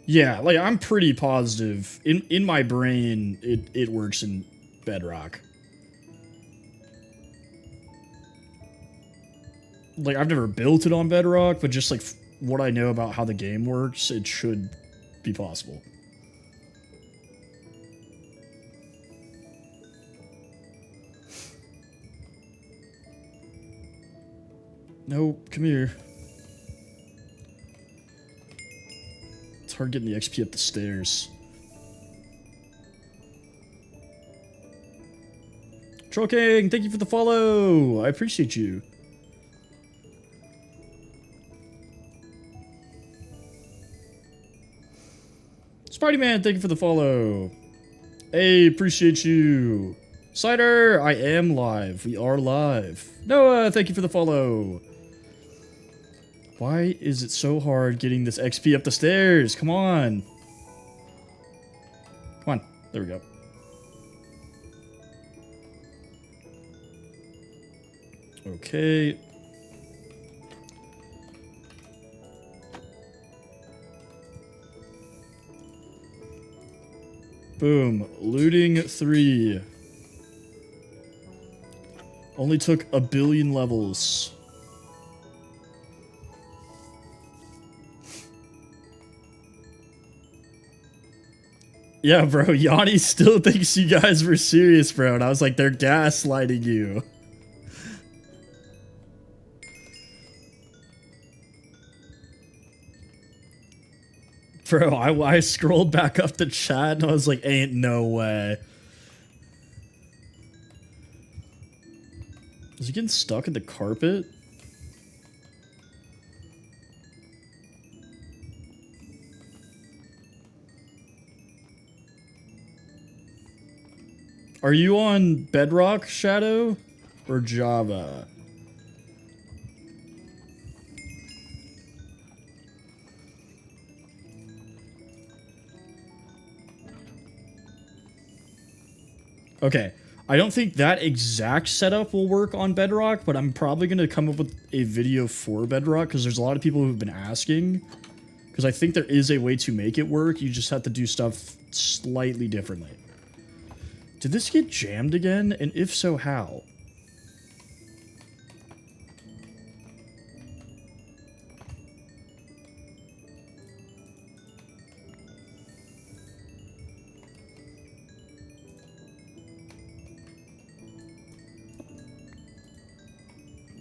Yeah, like, I'm pretty positive. In my brain, it works in Bedrock. Like, I've never built it on Bedrock, but just, like, what I know about how the game works, it should be possible. No, come here. It's hard getting the XP up the stairs. Troll King, thank you for the follow. I appreciate you. Spidey-Man, thank you for the follow. Hey, appreciate you. Cider, I am live. We are live. Noah, thank you for the follow. Why is it so hard getting this XP up the stairs? Come on. Come on. There we go. Okay. Boom. Looting 3. Only took 1 billion levels. Yeah, bro, Yanni still thinks you guys were serious, bro. And I was like, they're gaslighting you. Bro, I scrolled back up the chat and I was like, ain't no way. Is he getting stuck in the carpet? Are you on Bedrock, Shadow, or Java? Okay, I don't think that exact setup will work on Bedrock, but I'm probably going to come up with a video for Bedrock because there's a lot of people who've been asking. Because I think there is a way to make it work, you just have to do stuff slightly differently. Did this get jammed again? And if so, how?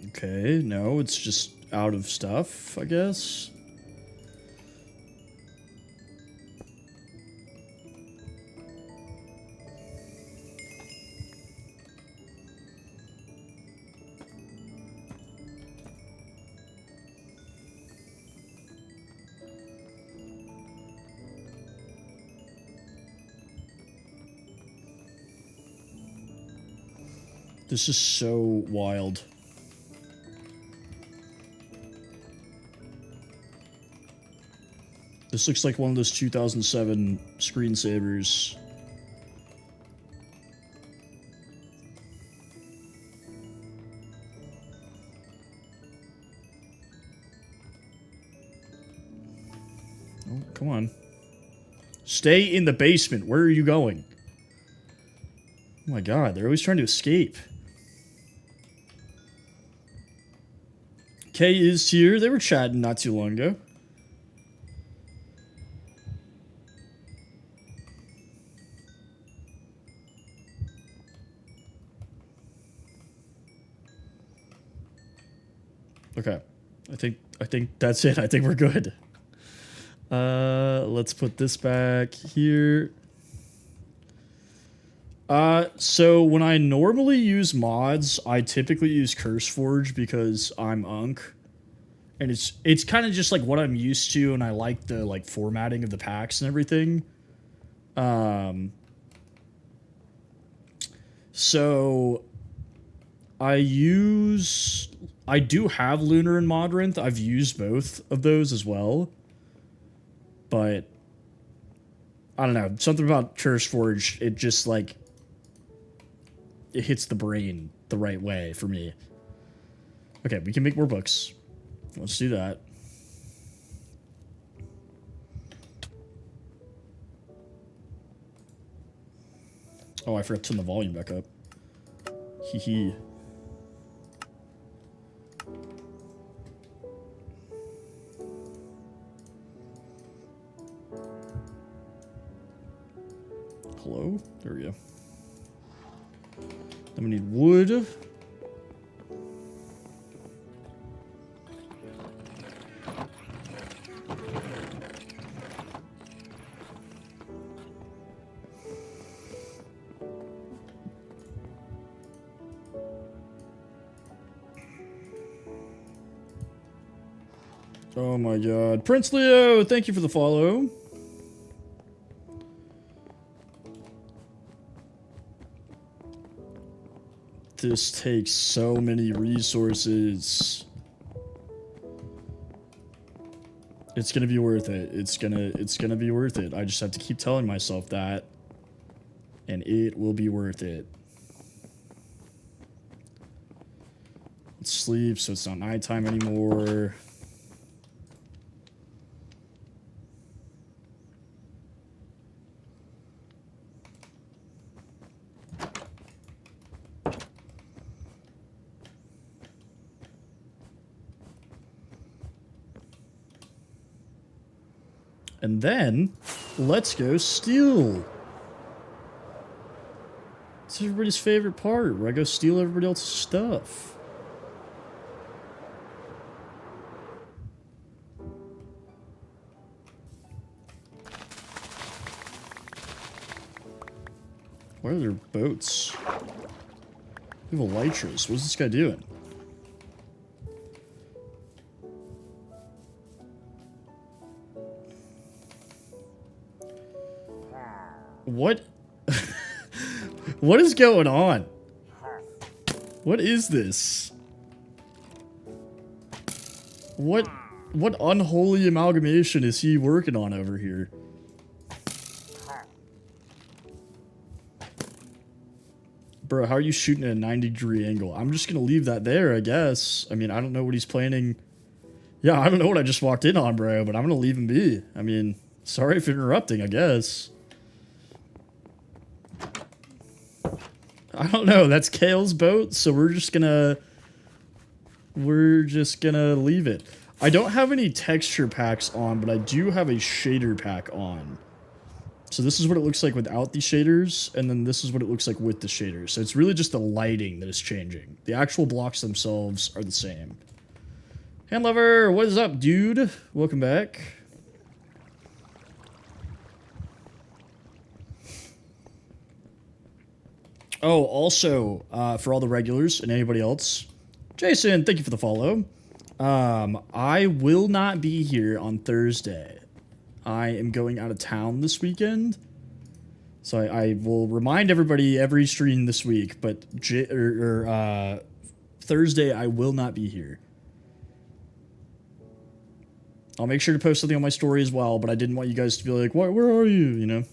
Okay, no, it's just out of stuff, I guess. This is so wild. This looks like one of those 2007 screensavers. Oh, come on. Stay in the basement. Where are you going? Oh my god, they're always trying to escape. Kay is here. They were chatting not too long ago. Okay. I think that's it. I think we're good. Let's put this back here. So when I normally use mods, I typically use CurseForge because I'm Unk. And it's kind of just like what I'm used to, and I like the like formatting of the packs and everything. So I do have Lunar and Modrinth. I've used both of those as well. But I don't know, something about CurseForge, it just like it hits the brain the right way for me. Okay, we can make more books. Let's do that. Oh, I forgot to turn the volume back up. Hee hee. Hello? There we go. Then we need wood. Oh my god. Prince Leo, thank you for the follow. This takes so many resources. It's gonna be worth it. It's gonna be worth it. I just have to keep telling myself that. And it will be worth it. Let's sleep so it's not nighttime anymore. And then, let's go steal. It's everybody's favorite part, where I go steal everybody else's stuff. Why are there boats? We have elytras. What's this guy doing? What? What is going on? What is this? What unholy amalgamation is he working on over here? Bro, how are you shooting at a 90-degree angle? I'm just gonna leave that there, I guess. I mean, I don't know what he's planning. Yeah, I don't know what I just walked in on, bro, but I'm gonna leave him be. I mean, sorry for interrupting, I guess. I don't know. That's Kale's boat, so we're just gonna leave it. I don't have any texture packs on, but I do have a shader pack on. So this is what it looks like without the shaders, and then this is what it looks like with the shaders. So it's really just the lighting that is changing. The actual blocks themselves are the same. Handlover, what is up, dude? Welcome back. Oh, also, for all the regulars and anybody else, Jason, thank you for the follow. I will not be here on Thursday. I am going out of town this weekend. So I will remind everybody every stream this week, but Thursday I will not be here. I'll make sure to post something on my story as well, but I didn't want you guys to be like, "What? Where are you?" You know?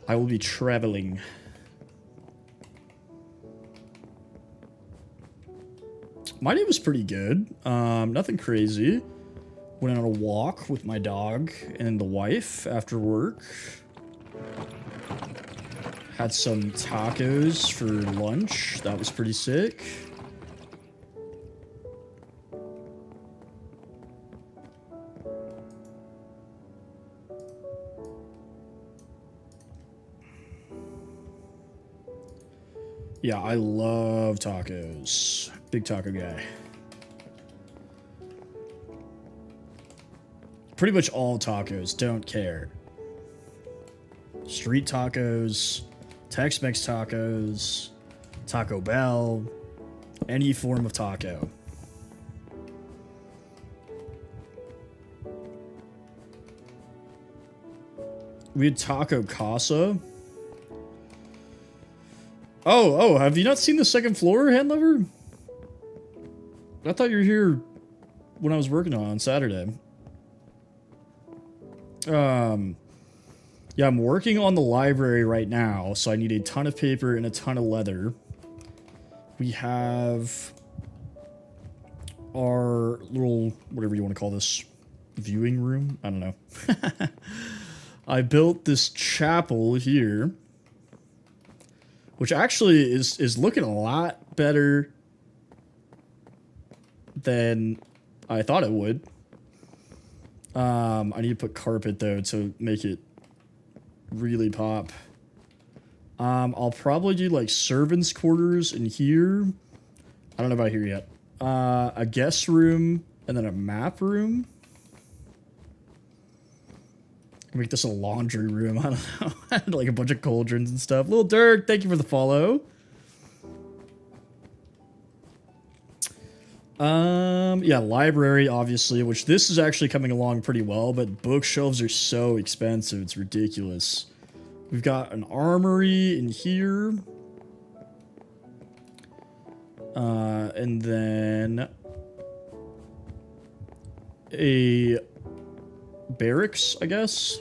I will be traveling. My day was pretty good. Nothing crazy. Went on a walk with my dog and the wife after work. Had some tacos for lunch. That was pretty sick. Yeah, I love tacos. Big taco guy. Pretty much all tacos, don't care. street tacos, Tex-Mex tacos, Taco Bell, any form of taco. We had Taco Casa. Oh, have you not seen the second floor, Handlover? I thought you were here when I was working on Saturday. Yeah, I'm working on the library right now, so I need a ton of paper and a ton of leather. We have our little, whatever you want to call this, viewing room? I don't know. I built this chapel here, which actually is looking a lot better than I thought it would. I need to put carpet, though, to make it really pop. I'll probably do, like, servants' quarters in here. I don't know about here yet. A guest room, and then a map room. Make this a laundry room. I don't know. I had, like, a bunch of cauldrons and stuff. Little Dirk, thank you for the follow. Yeah, library, obviously, which this is actually coming along pretty well, but bookshelves are so expensive, it's ridiculous. We've got an armory in here. And then a barracks, I guess.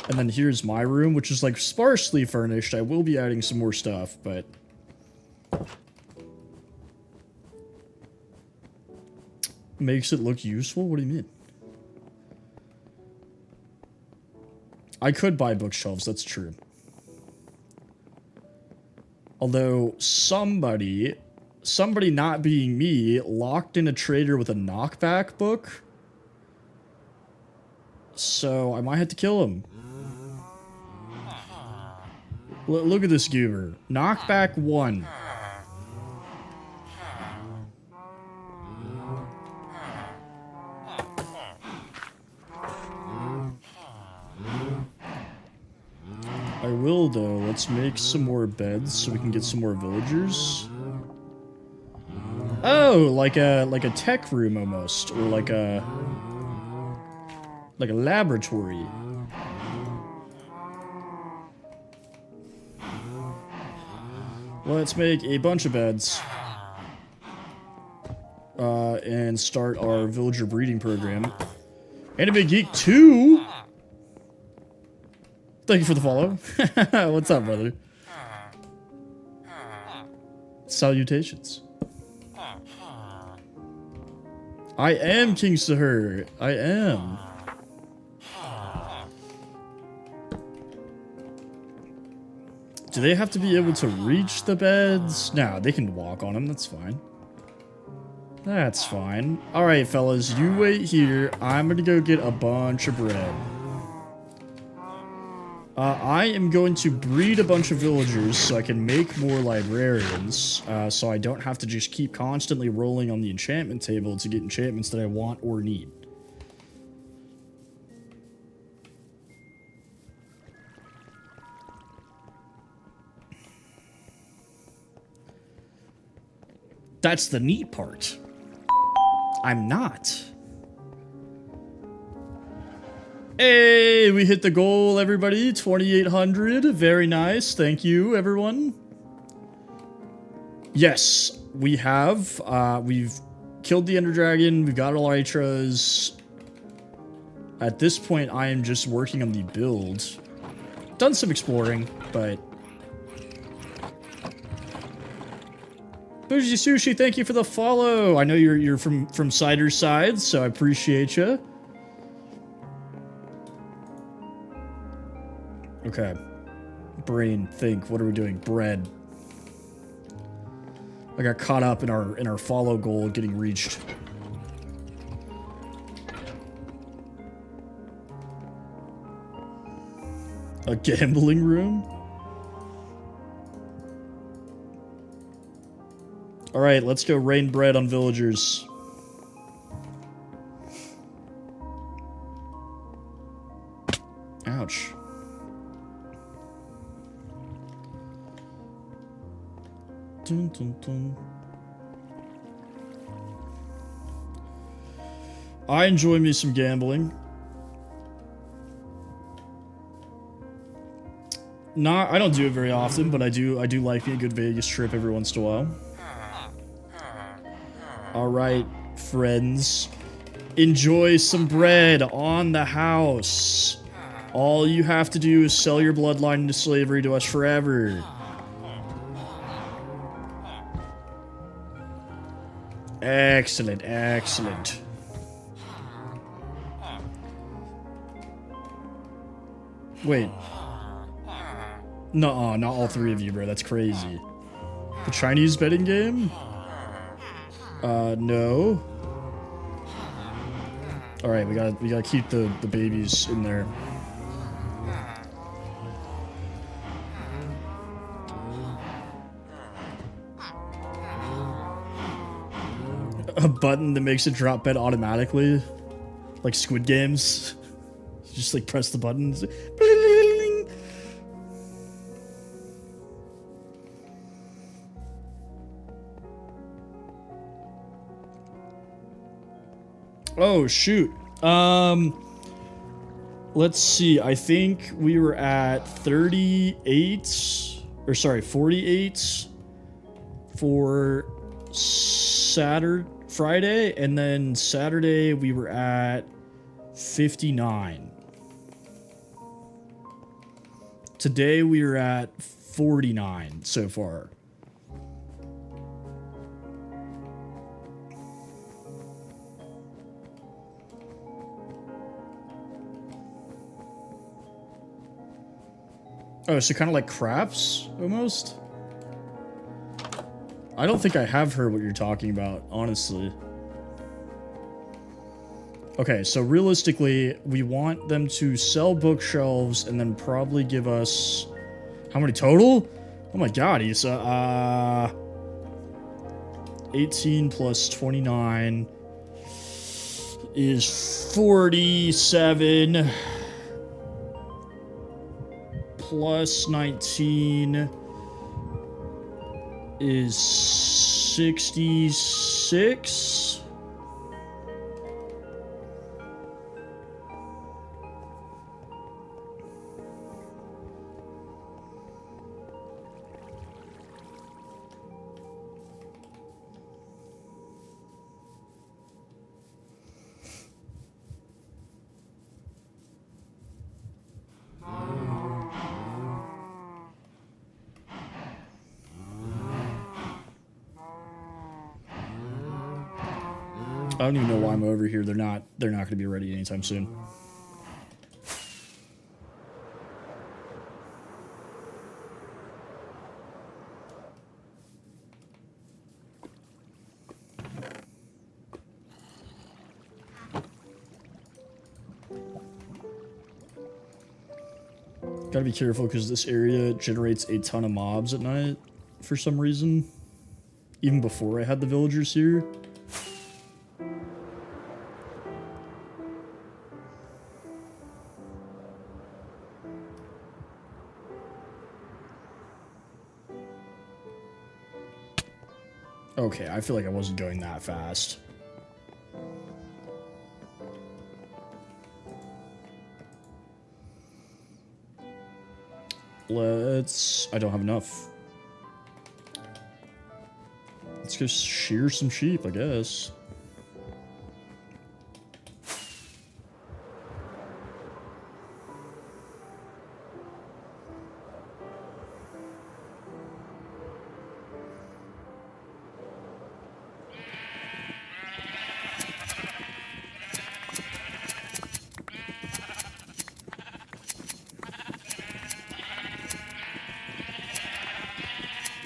And then here's my room, which is, like, sparsely furnished. I will be adding some more stuff, but makes it look useful? What do you mean? I could buy bookshelves, that's true. Although somebody not being me, locked in a trader with a knockback book. So I might have to kill him. Look at this goober. Knockback 1. I will, though. Let's make some more beds so we can get some more villagers. Oh, like a tech room almost, or like a laboratory. Let's make a bunch of beds. And start our villager breeding program. Anime Geek 2? Thank you for the follow. What's up, brother? Salutations. I am King Sahur. I am. Do they have to be able to reach the beds? No, they can walk on them. That's fine. That's fine. Alright, fellas. You wait here. I'm gonna go get a bunch of bread. I am going to breed a bunch of villagers so I can make more librarians, so I don't have to just keep constantly rolling on the enchantment table to get enchantments that I want or need. That's the neat part. I'm not. Hey, we hit the goal, everybody. 2,800. Very nice. Thank you, everyone. Yes, we have. We've killed the Ender Dragon. We've got elytras. At this point, I am just working on the build. Done some exploring, but... Bougie Sushi, thank you for the follow. I know you're from Cider's side, so I appreciate you. Okay. Brain, think. What are we doing? Bread. I got caught up in our follow goal getting reached. A gambling room? Alright, let's go rain bread on villagers. Ouch. Dun, dun, dun. I enjoy me some gambling. I don't do it very often, but I do like me a good Vegas trip every once in a while. Alright, friends. Enjoy some bread on the house. All you have to do is sell your bloodline into slavery to us forever. Excellent, excellent. Wait. Nuh-uh, not all three of you, bro. That's crazy. The Chinese betting game? No. Alright, we gotta keep the babies in there. A button that makes it drop bet automatically? Like Squid Games? Just like press the buttons. Oh shoot. Let's see. I think we were at 38 or sorry, 48 for Friday, and then Saturday we were at 59. Today we are at 49 so far. Oh, so kind of like craps, almost? I don't think I have heard what you're talking about, honestly. Okay, so realistically, we want them to sell bookshelves and then probably give us... How many total? Oh my god, he's 18 plus 29 is 47... plus 19 is 66. I don't even know why I'm over here. They're not going to be ready anytime soon. Gotta be careful because this area generates a ton of mobs at night for some reason. Even before I had the villagers here. Okay, I feel like I wasn't going that fast. I don't have enough. Let's go shear some sheep, I guess.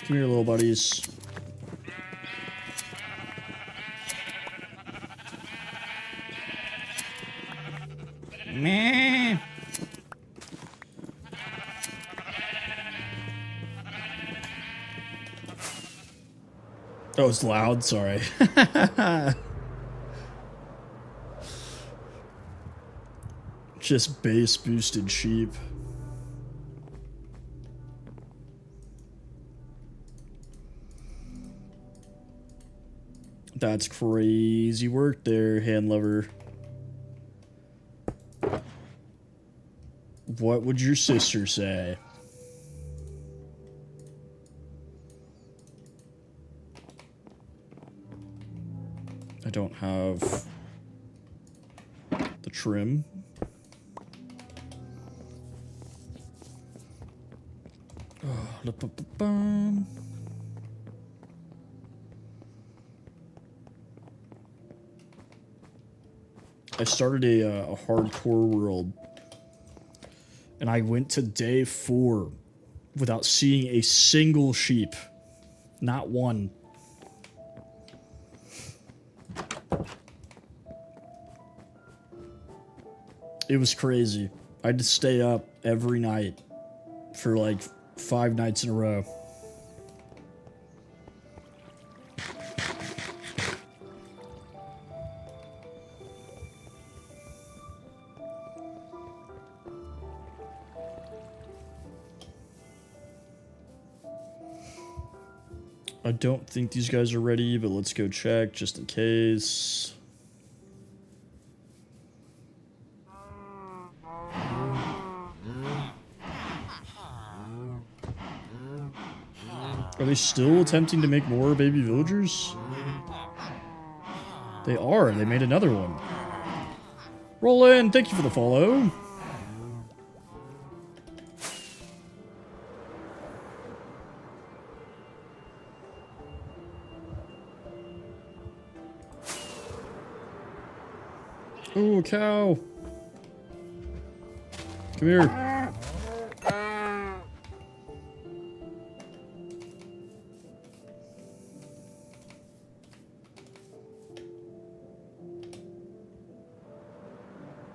Come here, little buddies. Meh. Oh, it's loud. Sorry. Just base boosted sheep. That's crazy work there, hand lover. What would your sister say? I don't have the trim. Oh, I started a hardcore world, and I went to day 4 without seeing a single sheep. Not one. It was crazy. I had to stay up every night for like 5 nights in a row. I don't think these guys are ready, but let's go check just in case. Are they still attempting to make more baby villagers? They are. They made another one. Roland, thank you for the follow. Ooh, cow. Come here.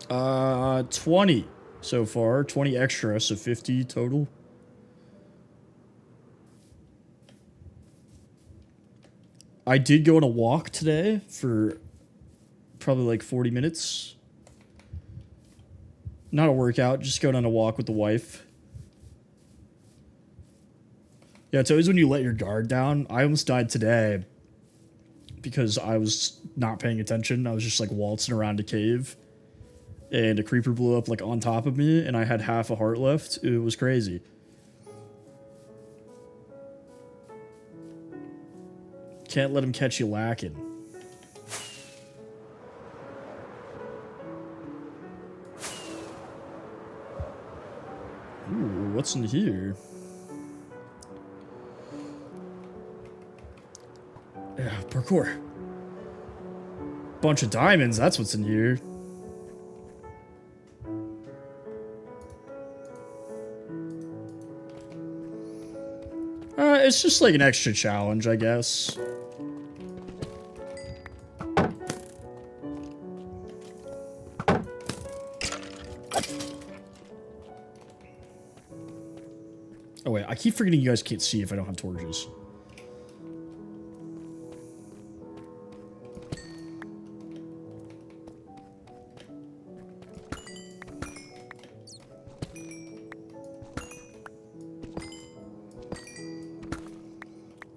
Uh, 20 so far. 20 extra, so 50 total. I did go on a walk today for probably like 40 minutes. Not a workout, just going on a walk with the wife. Yeah, it's always when you let your guard down. I almost died today because I was not paying attention. I was just like waltzing around a cave, and a creeper blew up like on top of me, and I had half a heart left. It was crazy. Can't let him catch you lacking. Ooh, what's in here? Yeah, parkour. Bunch of diamonds, that's what's in here. It's just like an extra challenge, I guess. Oh wait, I keep forgetting you guys can't see if I don't have torches.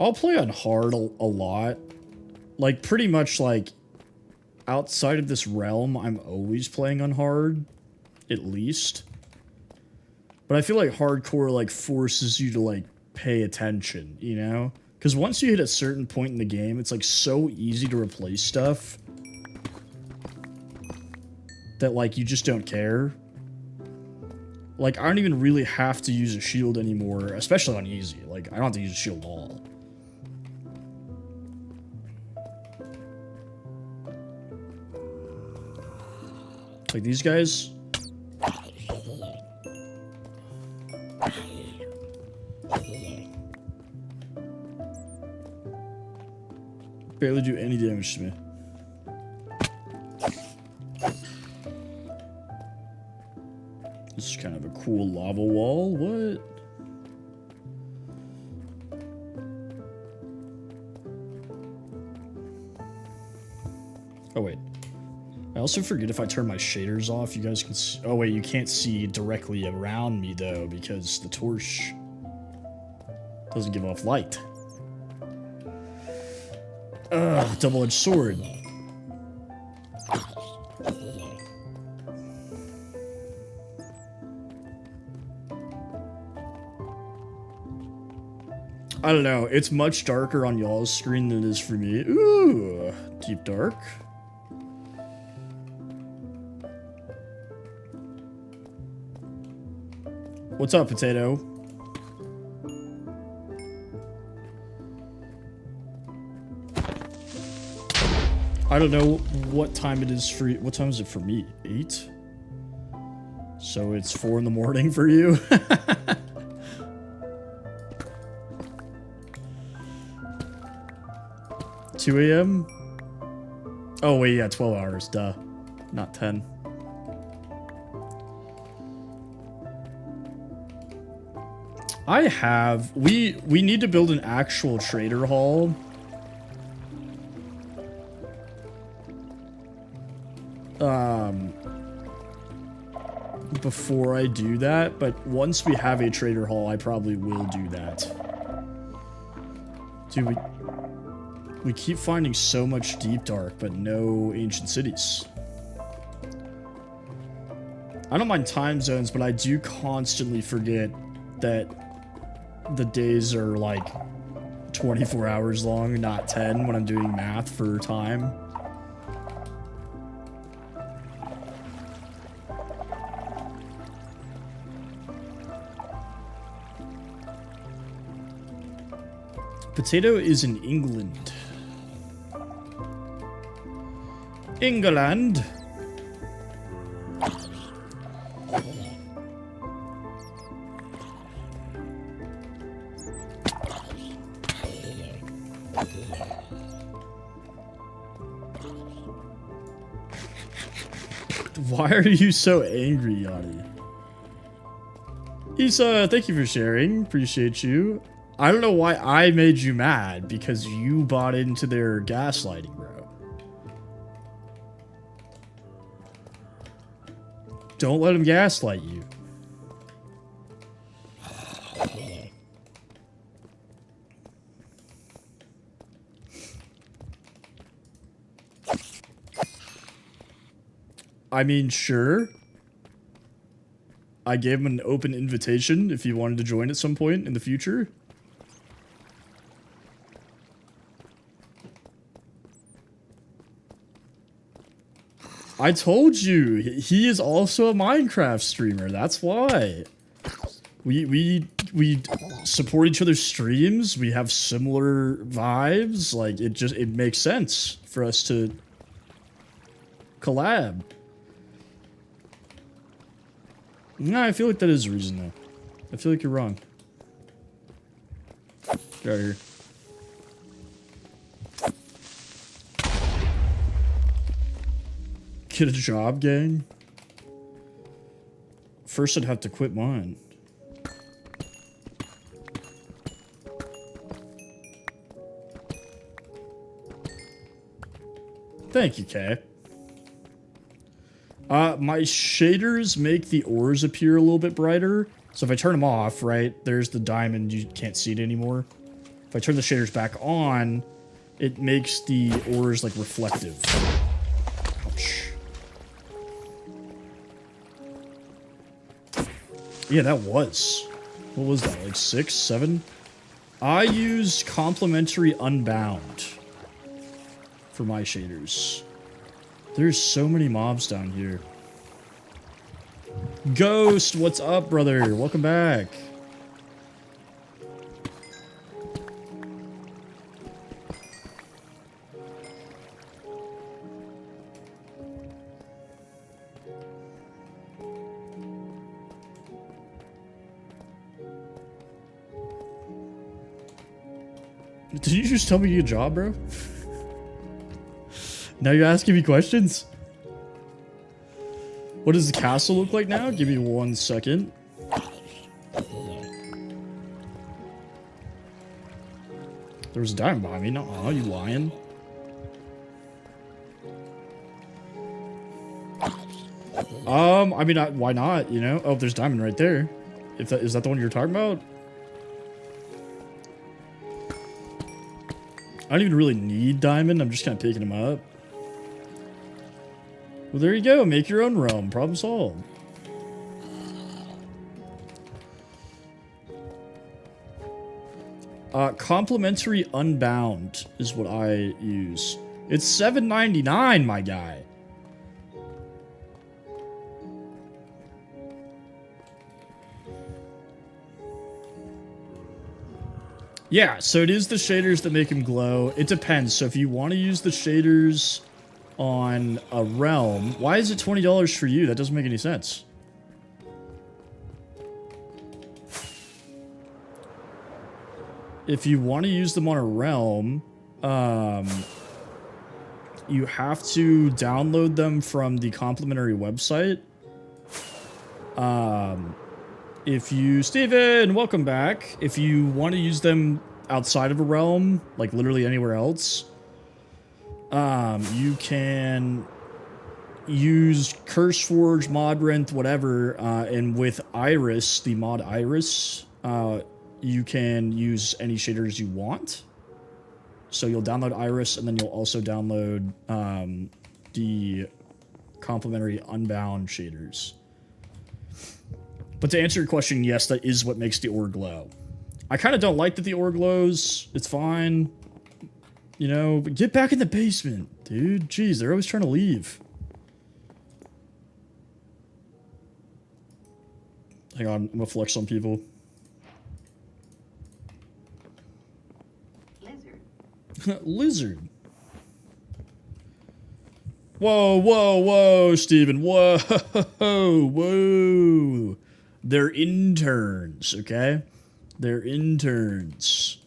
I'll play on hard a lot. Like, pretty much, like, outside of this realm, I'm always playing on hard. At least. But I feel like hardcore, like, forces you to, like, pay attention, you know? Because once you hit a certain point in the game, it's, like, so easy to replace stuff that, like, you just don't care. Like, I don't even really have to use a shield anymore, especially on easy. Like, I don't have to use a shield at all. Like these guys. Barely do any damage to me. This is kind of a cool lava wall. What? Oh, wait. also forget if I turn my shaders off, you guys can see. Oh wait, you can't see directly around me though because the torch doesn't give off light. Ugh, double-edged sword. I don't know. It's much darker on y'all's screen than it is for me. Ooh, deep dark. What's up, Potato? I don't know what time it is for you. What time is it for me? 8? So it's 4 in the morning for you? 2 a.m.? Oh, wait, yeah, 12 hours, duh. Not 10. I have... We need to build an actual trader hall. Before I do that, but once we have a trader hall, I probably will do that. Dude, we keep finding so much deep dark, but no ancient cities. I don't mind time zones, but I do constantly forget that the days are like 24 hours long, not 10 when I'm doing math for time. Potato is in England. England. Why are you so angry, Yanni? Issa, thank you for sharing. Appreciate you. I don't know why I made you mad, because you bought into their gaslighting, bro. Don't let them gaslight you. I mean, sure. I gave him an open invitation if he wanted to join at some point in the future. I told you, he is also a Minecraft streamer. That's why. We support each other's streams. We have similar vibes. Like, it makes sense for us to collab. Nah, I feel like that is the reason, though. I feel like you're wrong. Get out of here. Get a job, gang? First, I'd have to quit mine. Thank you, Kay. My shaders make the ores appear a little bit brighter. So if I turn them off, right, there's the diamond. You can't see it anymore. If I turn the shaders back on, it makes the ores, like, reflective. Ouch. Yeah, that was. What was that, like 6, 7? I use complementary unbound for my shaders. There's so many mobs down here. Ghost, what's up, brother? Welcome back. Did you just tell me you get a job, bro? Now you're asking me questions? What does the castle look like now? Give me 1 second. There was a diamond behind me. No, you lying. I mean, why not, you know? Oh, there's diamond right there. Is that the one you're talking about? I don't even really need diamond. I'm just kind of picking them up. Well, there you go. Make your own realm. Problem solved. Complimentary Unbound is what I use. It's $7.99, my guy. Yeah, so it is the shaders that make him glow. It depends. So if you want to use the shaders on a realm, why is it $20 for you? That doesn't make any sense. If you want to use them on a realm, you have to download them from the complimentary website. Steven, welcome back. If you want to use them outside of a realm, like literally anywhere else, you can use CurseForge, Modrinth, whatever, and with Iris, the mod Iris, you can use any shaders you want. So you'll download Iris, and then you'll also download the complimentary Unbound shaders. But to answer your question, yes, that is what makes the ore glow. I kind of don't like that the ore glows. It's fine. You know, but get back in the basement, dude. Jeez, they're always trying to leave. Hang on, I'm gonna flex on people. Lizard. Whoa, whoa, whoa, Steven. Whoa, whoa. They're interns, okay? They're interns.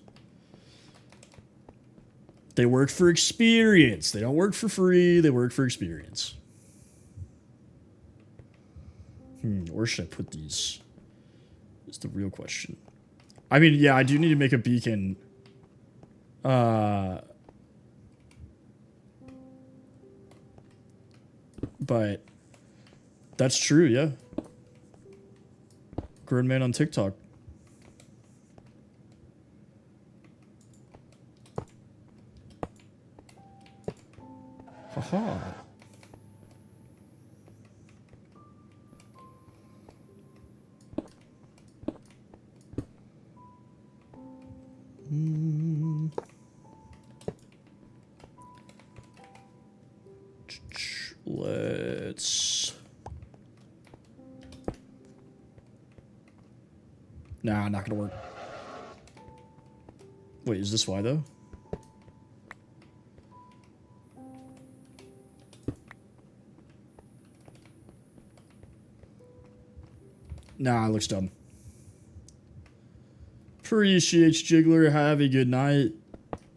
They work for experience. They don't work for free. They work for experience. Where should I put these? Is the real question. I mean, yeah, I do need to make a beacon. But that's true, yeah. Gridman on TikTok. Haha. Let's... Nah, not gonna work. Wait, is this why though? Nah, it looks dumb. Appreciate you, Jiggler. Have a good night.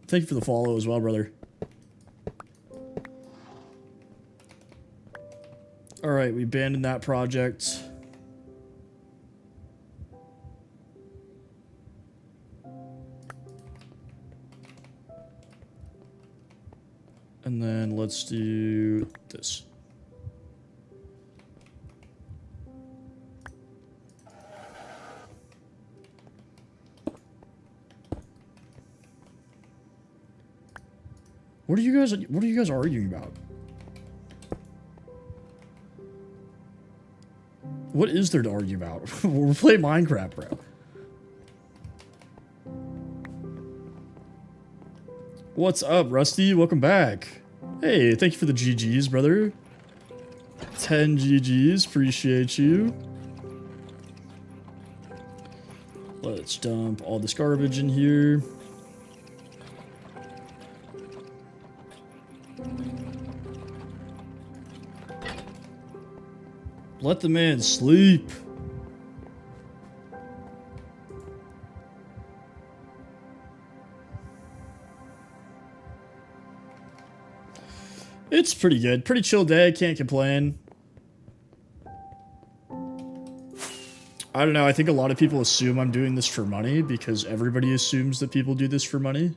Thank you for the follow as well, brother. Alright, we abandoned that project. And then let's do this. What are you guys arguing about? What is there to argue about? We're playing Minecraft, bro. What's up, Rusty? Welcome back. Hey, thank you for the GGs, brother. 10 GGs, appreciate you. Let's dump all this garbage in here. Let the man sleep. It's pretty good. Pretty chill day. Can't complain. I don't know. I think a lot of people assume I'm doing this for money because everybody assumes that people do this for money.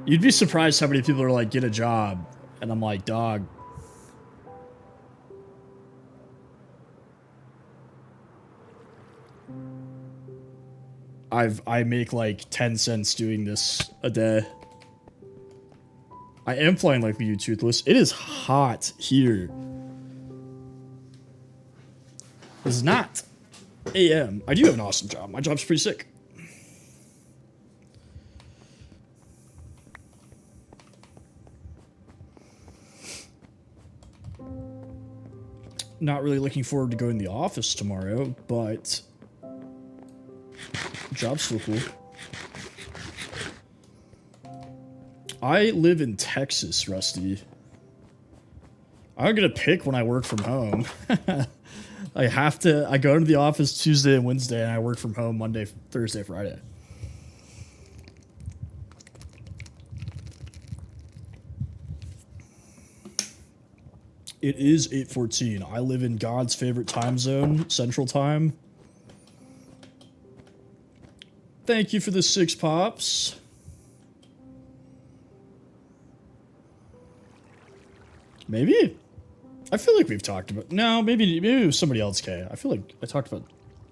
You'd be surprised how many people are like, get a job. And I'm like, dog, I make like 10 cents doing this a day. I am flying like you, Toothless. It is hot here. It's not AM. I do have an awesome job. My job's pretty sick. Not really looking forward to going to the office tomorrow, but job's still cool. I live in Texas, Rusty. I'm gonna pick when I work from home. I go into the office Tuesday and Wednesday, and I work from home Monday, Thursday, Friday. It is 8:14. I live in God's favorite time zone, Central Time. Thank you for the 6 pops. Maybe? I feel like we've talked about... No, maybe it was somebody else, Kay. I feel like I talked about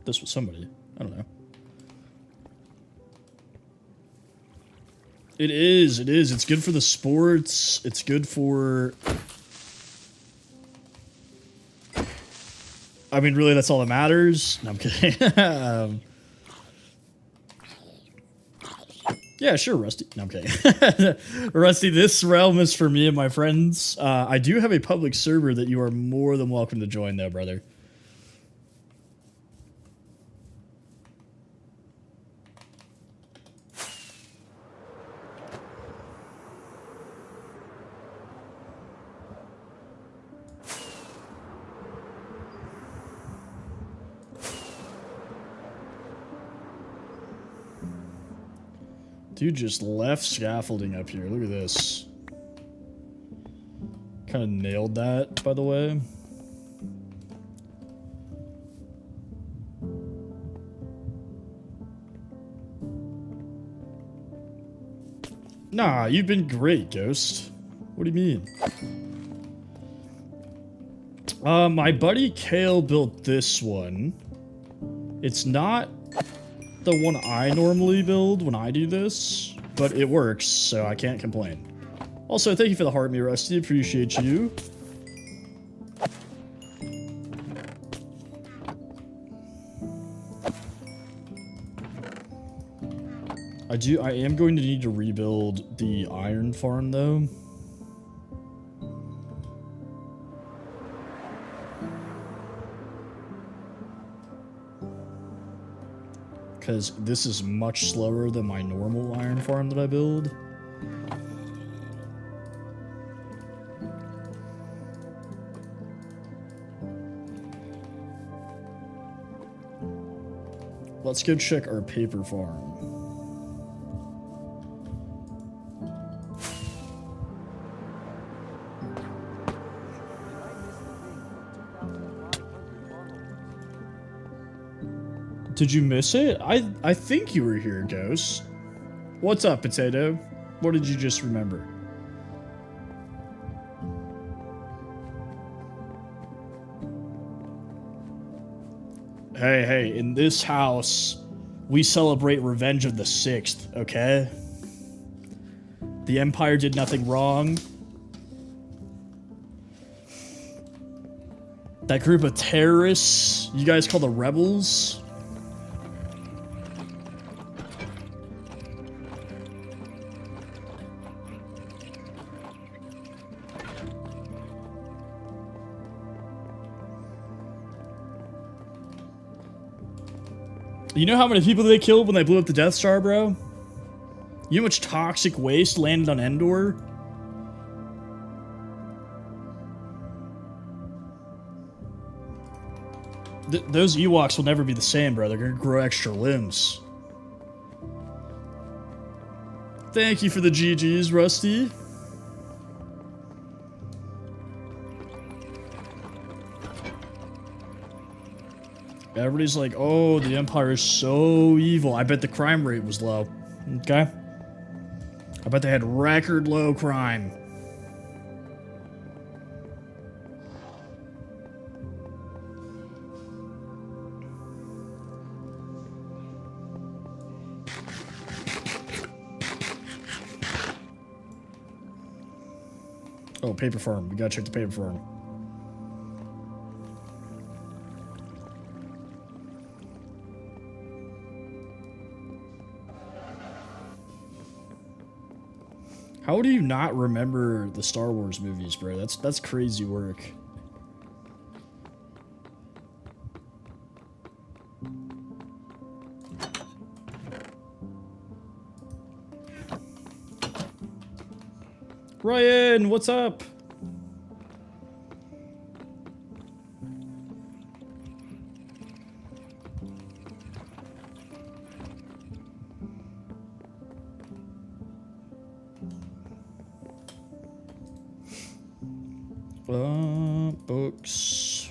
this with somebody. I don't know. It is. It's good for the sports. It's good for... I mean, really, that's all that matters. No, I'm kidding. Yeah, sure, Rusty. No, I'm kidding. Rusty, this realm is for me and my friends. I do have a public server that you are more than welcome to join, though, brother. Dude just left scaffolding up here. Look at this. Kind of nailed that, by the way. Nah, you've been great, Ghost. What do you mean? My buddy Kale built this one. It's not the one I normally build when I do this, but it works, so I can't complain. Also, thank you for the heart, me, Rusty. Appreciate you. I am going to need to rebuild the iron farm, though. Because this is much slower than my normal iron farm that I build. Let's go check our paper farm. Did you miss it? I think you were here, Ghost. What's up, Potato? What did you just remember? Hey, in this house, we celebrate Revenge of the 6th, okay? The Empire did nothing wrong. That group of terrorists, you guys call the rebels? You know how many people they killed when they blew up the Death Star, bro? You know how much toxic waste landed on Endor? Those Ewoks will never be the same, bro. They're gonna grow extra limbs. Thank you for the GGs, Rusty. Everybody's like, oh, the Empire is so evil. I bet the crime rate was low. Okay? I bet they had record low crime. Oh, paper farm. We gotta check the paper farm. How do you not remember the Star Wars movies, bro? That's crazy work. Ryan, what's up? Books.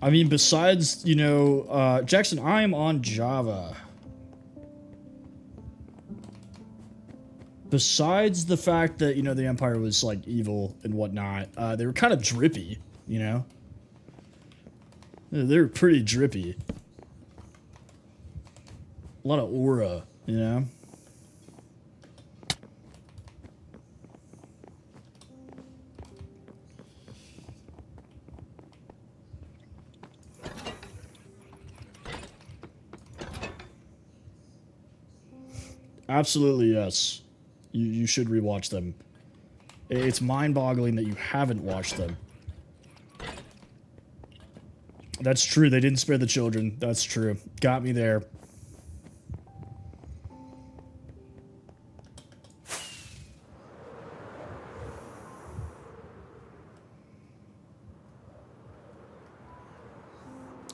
I mean, besides, you know, Jackson, I am on Java. Besides the fact that, you know, the Empire was, like, evil and whatnot, they were kind of drippy, you know? They were pretty drippy. A lot of aura, you know? Absolutely, yes. You should rewatch them. It's mind-boggling that you haven't watched them. That's true. They didn't spare the children. That's true. Got me there.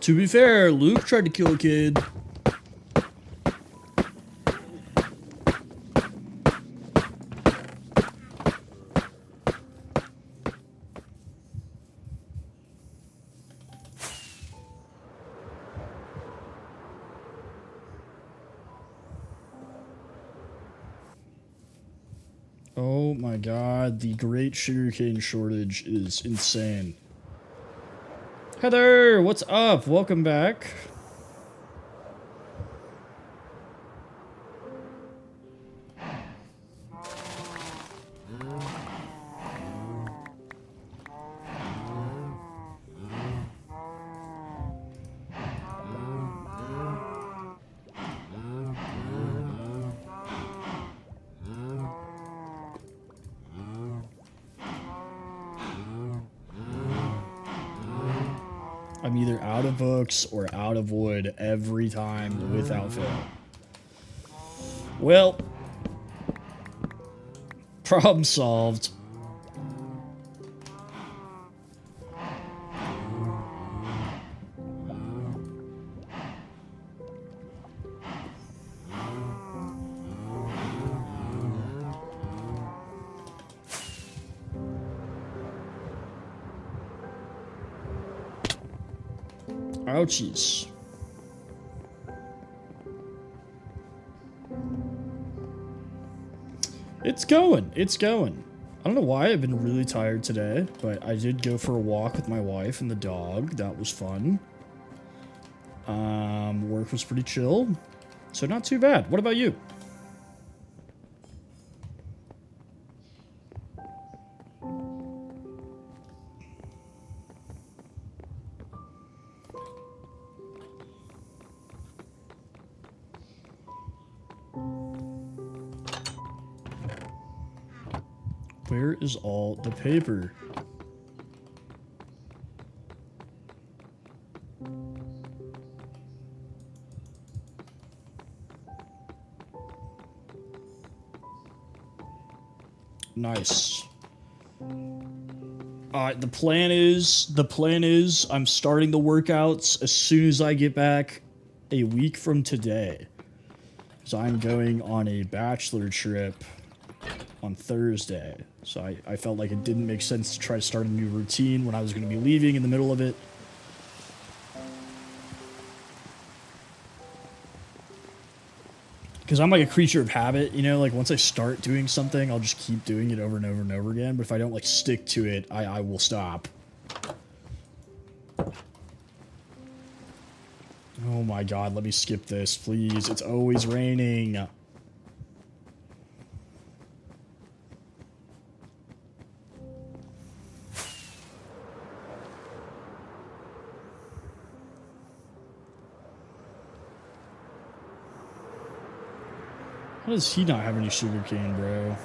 To be fair, Luke tried to kill a kid. Oh my god, the great sugarcane shortage is insane. Heather, what's up? Welcome back. I'm either out of books or out of wood every time without fail. Well, problem solved. Ouchies. It's going. It's going. I don't know why I've been really tired today, but I did go for a walk with my wife and the dog. That was fun. Work was pretty chill, so not too bad. What about you? Where is all the paper? Nice. The plan is I'm starting the workouts as soon as I get back a week from today. So I'm going on a bachelor trip on Thursday. So I felt like it didn't make sense to try to start a new routine when I was going to be leaving in the middle of it. Because I'm like a creature of habit, you know, like once I start doing something, I'll just keep doing it over and over and over again. But if I don't like stick to it, I will stop. Oh my god, let me skip this, please. It's always raining. How does he not have any sugarcane, bro?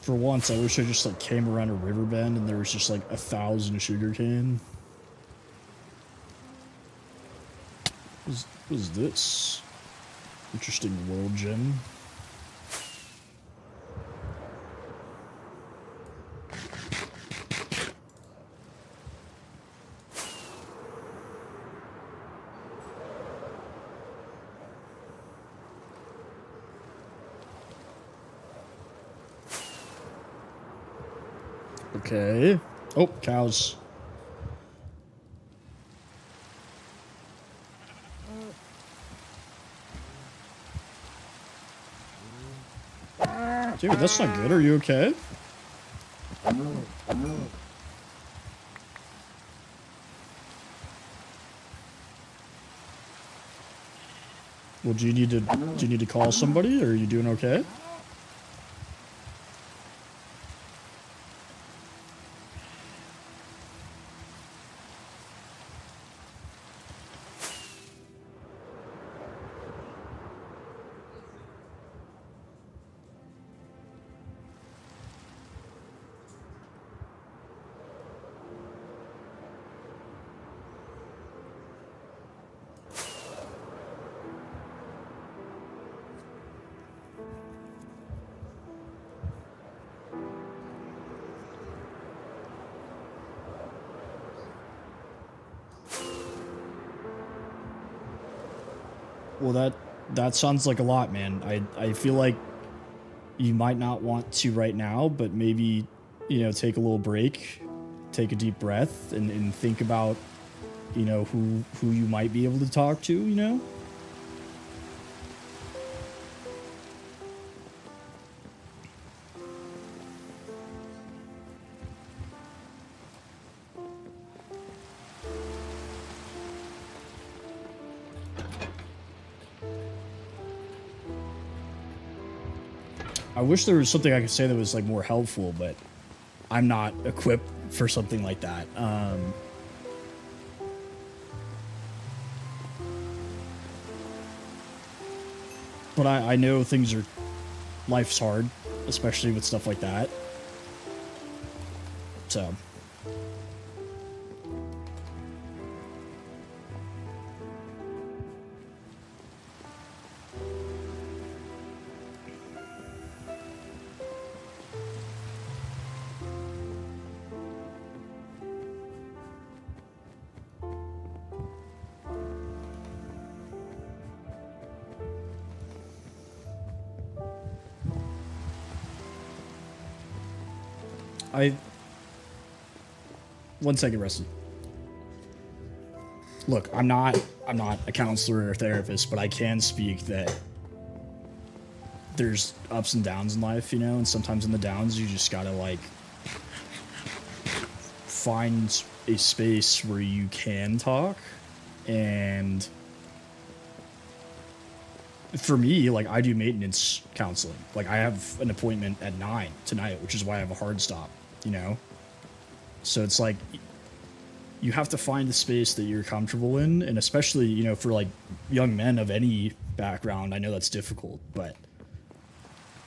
For once, I wish I just like came around a river bend and there was just like 1,000 sugarcane. What is this? Interesting world gem. Okay. Oh, cows. Dude, that's not good. Are you okay? Well, do you need to call somebody, or are you doing okay? Well, that sounds like a lot, man. I feel like you might not want to right now, but maybe, you know, take a little break, take a deep breath, and think about, you know, who you might be able to talk to, you know? I wish there was something I could say that was like more helpful, but I'm not equipped for something like that. But I know life's hard, especially with stuff like that. So. One second, Rusty. Look, I'm not a counselor or a therapist, but I can speak that there's ups and downs in life, you know, and sometimes in the downs you just gotta like find a space where you can talk. And for me, like, I do maintenance counseling. Like, I have an appointment at 9 tonight, which is why I have a hard stop, you know? So it's like, you have to find the space that you're comfortable in, and especially, you know, for like young men of any background, I know that's difficult, but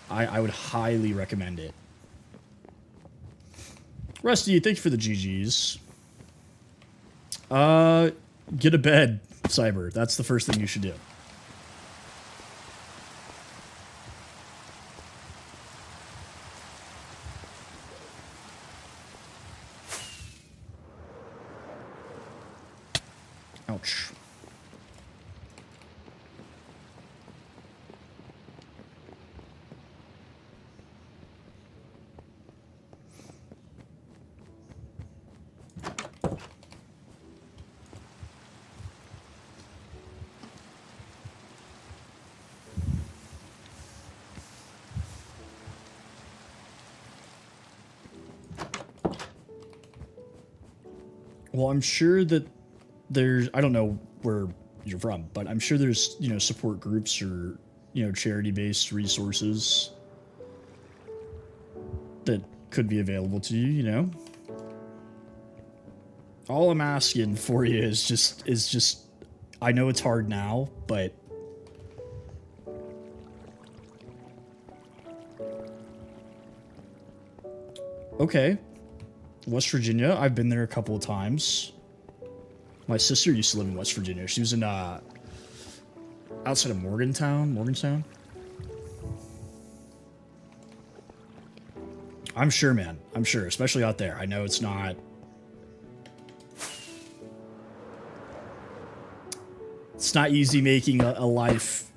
I would highly recommend it. Rusty, thank you for the GGs. Get a bed, Cyber. That's the first thing you should do. Ouch. Well, I'm sure that there's, I don't know where you're from, but I'm sure there's, you know, support groups or, you know, charity-based resources that could be available to you, you know? All I'm asking for you is just, I know it's hard now, but okay. West Virginia, I've been there a couple of times. My sister used to live in West Virginia. She was in, outside of Morgantown. I'm sure, man. I'm sure, especially out there. I know it's not... It's not easy making a life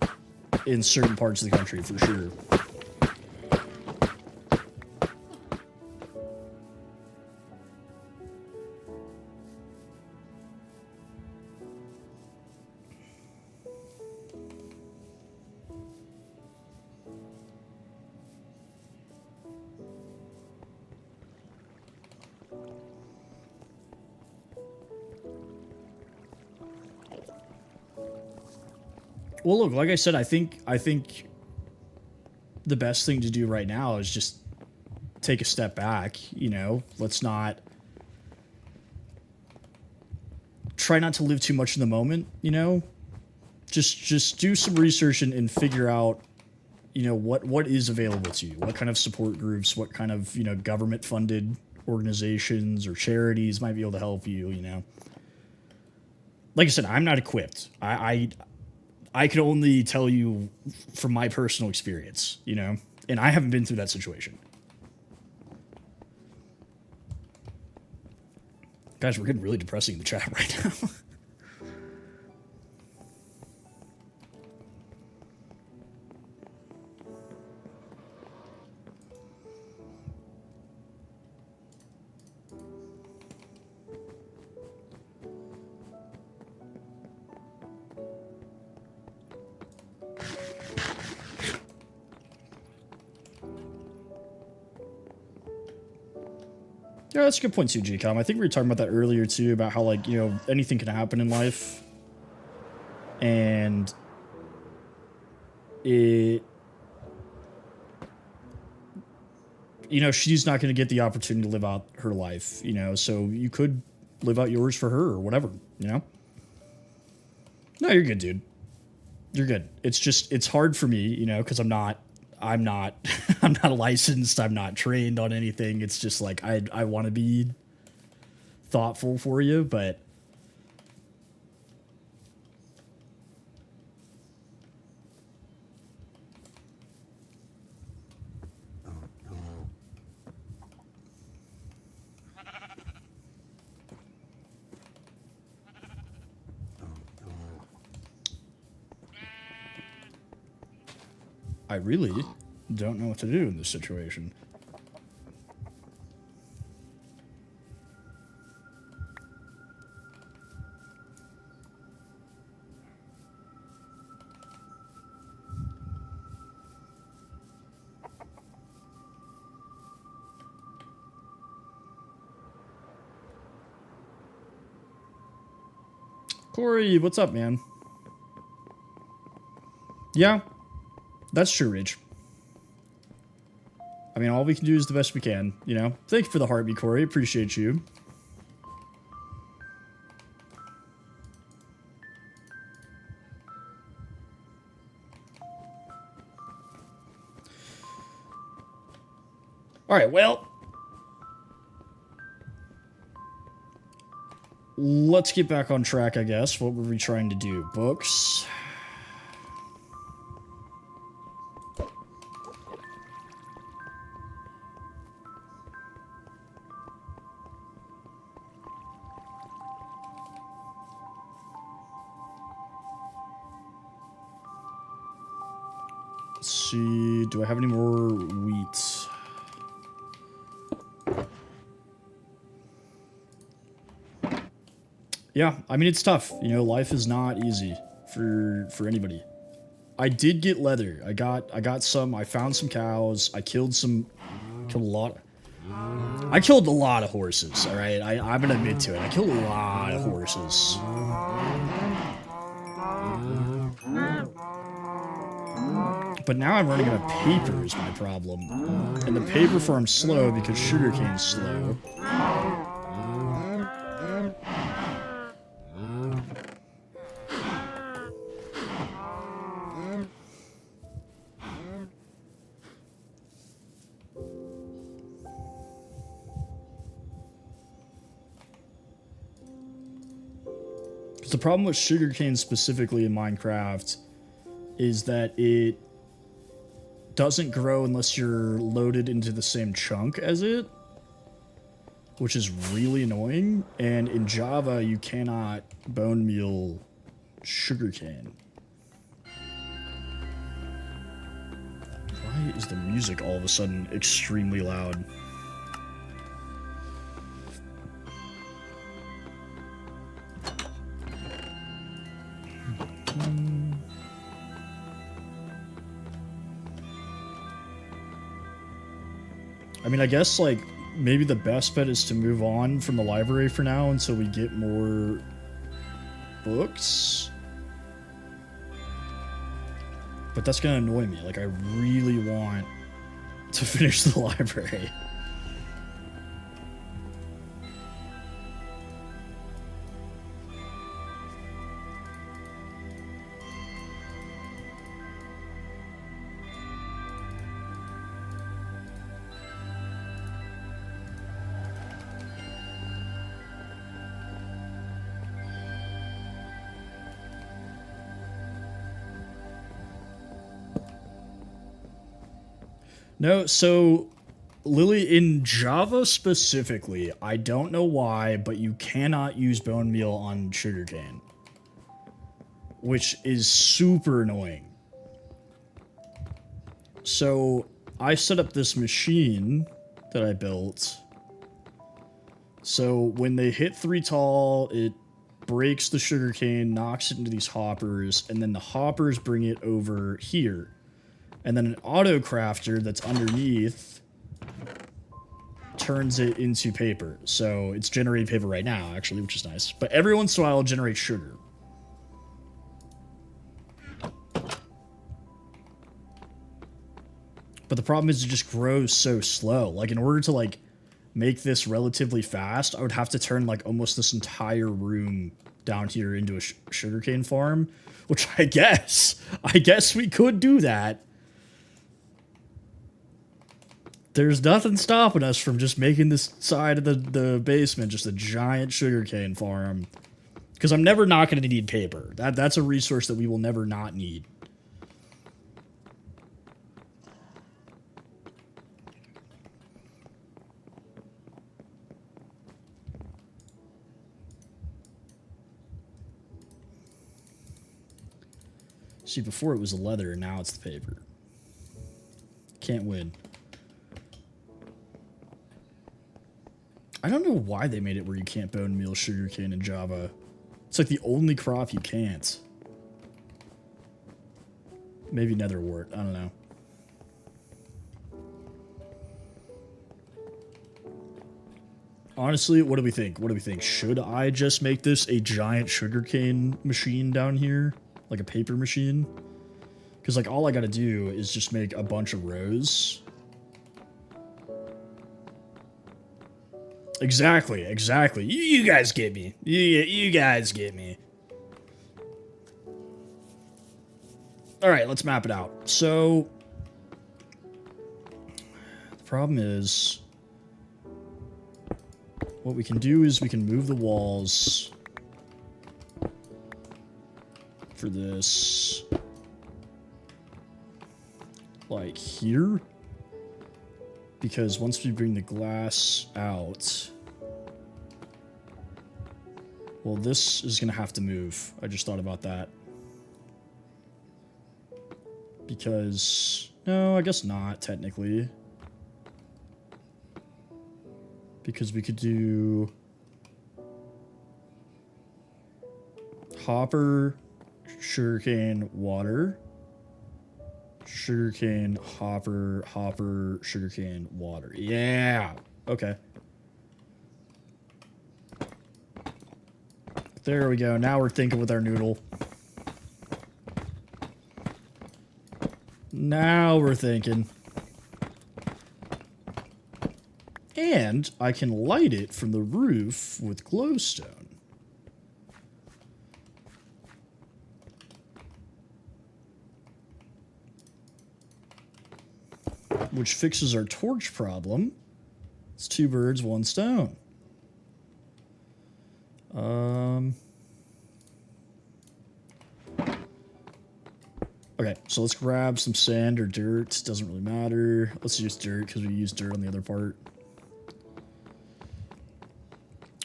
in certain parts of the country, for sure. Well, look, like I said, I think the best thing to do right now is just take a step back, you know? Let's not try not to live too much in the moment, you know? Just do some research and figure out, you know, what is available to you. What kind of support groups, what kind of, you know, government funded organizations or charities might be able to help you, you know? Like I said, I'm not equipped. I can only tell you from my personal experience, you know, and I haven't been through that situation. Guys, we're getting really depressing in the chat right now. Yeah, that's a good point too, GCOM. I think we were talking about that earlier too, about how, like, you know, anything can happen in life. And it, you know, she's not going to get the opportunity to live out her life, you know, so you could live out yours for her or whatever, you know? No, you're good, dude. You're good. It's just, it's hard for me, you know, because I'm not I'm not licensed. I'm not trained on anything. It's just like I want to be thoughtful for you, but I really don't know what to do in this situation. Corey, what's up, man? Yeah, that's true, Ridge. I mean, all we can do is the best we can, you know? Thank you for the heartbeat, Corey. Appreciate you. All right, well, let's get back on track, I guess. What were we trying to do? Books. Let's see. Do I have any more wheat? Yeah, I mean, it's tough. You know, life is not easy for anybody. I did get leather. I got some. I found some cows. I killed a lot. I killed a lot of horses, all right? I'm gonna admit to it. I killed a lot of horses. But now I'm running out of paper is my problem. And the paper farm's slow because sugarcane's slow. The problem with sugarcane specifically in Minecraft is that it doesn't grow unless you're loaded into the same chunk as it, which is really annoying. And in Java, you cannot bone meal sugarcane. Why is the music all of a sudden extremely loud? I mean, I guess, like, maybe the best bet is to move on from the library for now until we get more books. But that's gonna annoy me. Like, I really want to finish the library. No, so Lily, in Java specifically, I don't know why, but you cannot use bone meal on sugarcane, which is super annoying. So I set up this machine that I built. So when they hit 3 tall, it breaks the sugarcane, knocks it into these hoppers, and then the hoppers bring it over here. And then an auto crafter that's underneath turns it into paper. So it's generating paper right now, actually, which is nice. But every once in a while, it'll generate sugar. But the problem is it just grows so slow. Like, in order to, like, make this relatively fast, I would have to turn, like, almost this entire room down here into a sugarcane farm. Which I guess we could do that. There's nothing stopping us from just making this side of the basement just a giant sugarcane farm. Because I'm never not going to need paper. That's a resource that we will never not need. See, before it was the leather, and now it's the paper. Can't win. I don't know why they made it where you can't bone meal sugarcane in Java. It's like the only crop you can't. Maybe netherwort. I don't know. Honestly, what do we think? What do we think? Should I just make this a giant sugarcane machine down here? Like a paper machine? Because, like, all I gotta do is just make a bunch of rows. Exactly, exactly. You guys get me. You guys get me. Alright, let's map it out. So, the problem is, what we can do is we can move the walls for this, like here. Because once we bring the glass out, well, this is going to have to move. I just thought about that. Because, no, I guess not, technically. Because we could do hopper, sugarcane, water. Sugarcane, hopper, hopper, sugarcane, water. Yeah. Okay. There we go. Now we're thinking with our noodle. Now we're thinking. And I can light it from the roof with glowstone. Which fixes our torch problem. It's 2 birds, 1 stone. Okay, so let's grab some sand or dirt. Doesn't really matter. Let's use dirt because we used dirt on the other part.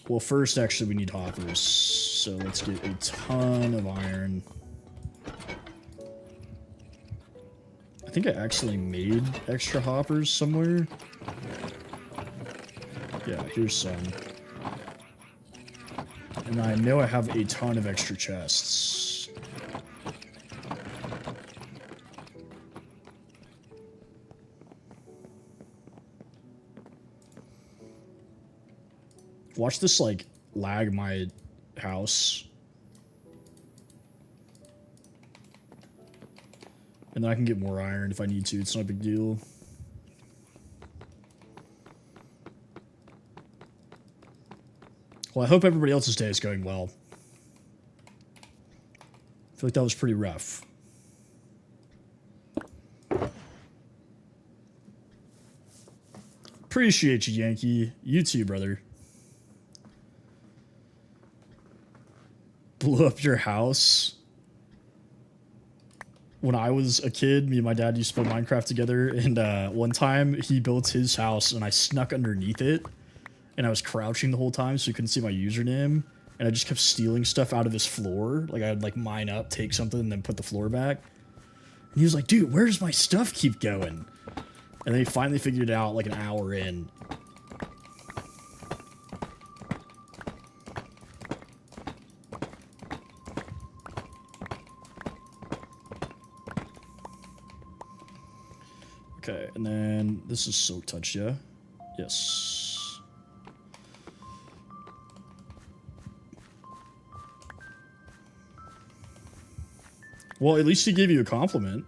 Well, first, actually, we need hoppers. So let's get a ton of iron. I think I actually made extra hoppers somewhere. Yeah, here's some. And I know I have a ton of extra chests. Watch this, like, lag my house. And then I can get more iron if I need to. It's not a big deal. Well, I hope everybody else's day is going well. I feel like that was pretty rough. Appreciate you, Yankee. You too, brother. Blew up your house. When I was a kid, me and my dad used to play Minecraft together, and one time he built his house and I snuck underneath it, and I was crouching the whole time so he couldn't see my username, and I just kept stealing stuff out of his floor. Like, I'd like mine up, take something, and then put the floor back. And he was like, dude, where does my stuff keep going? And then he finally figured it out like an hour in. Okay, and then this is Silk Touch, yeah? Yes. Well, at least he gave you a compliment.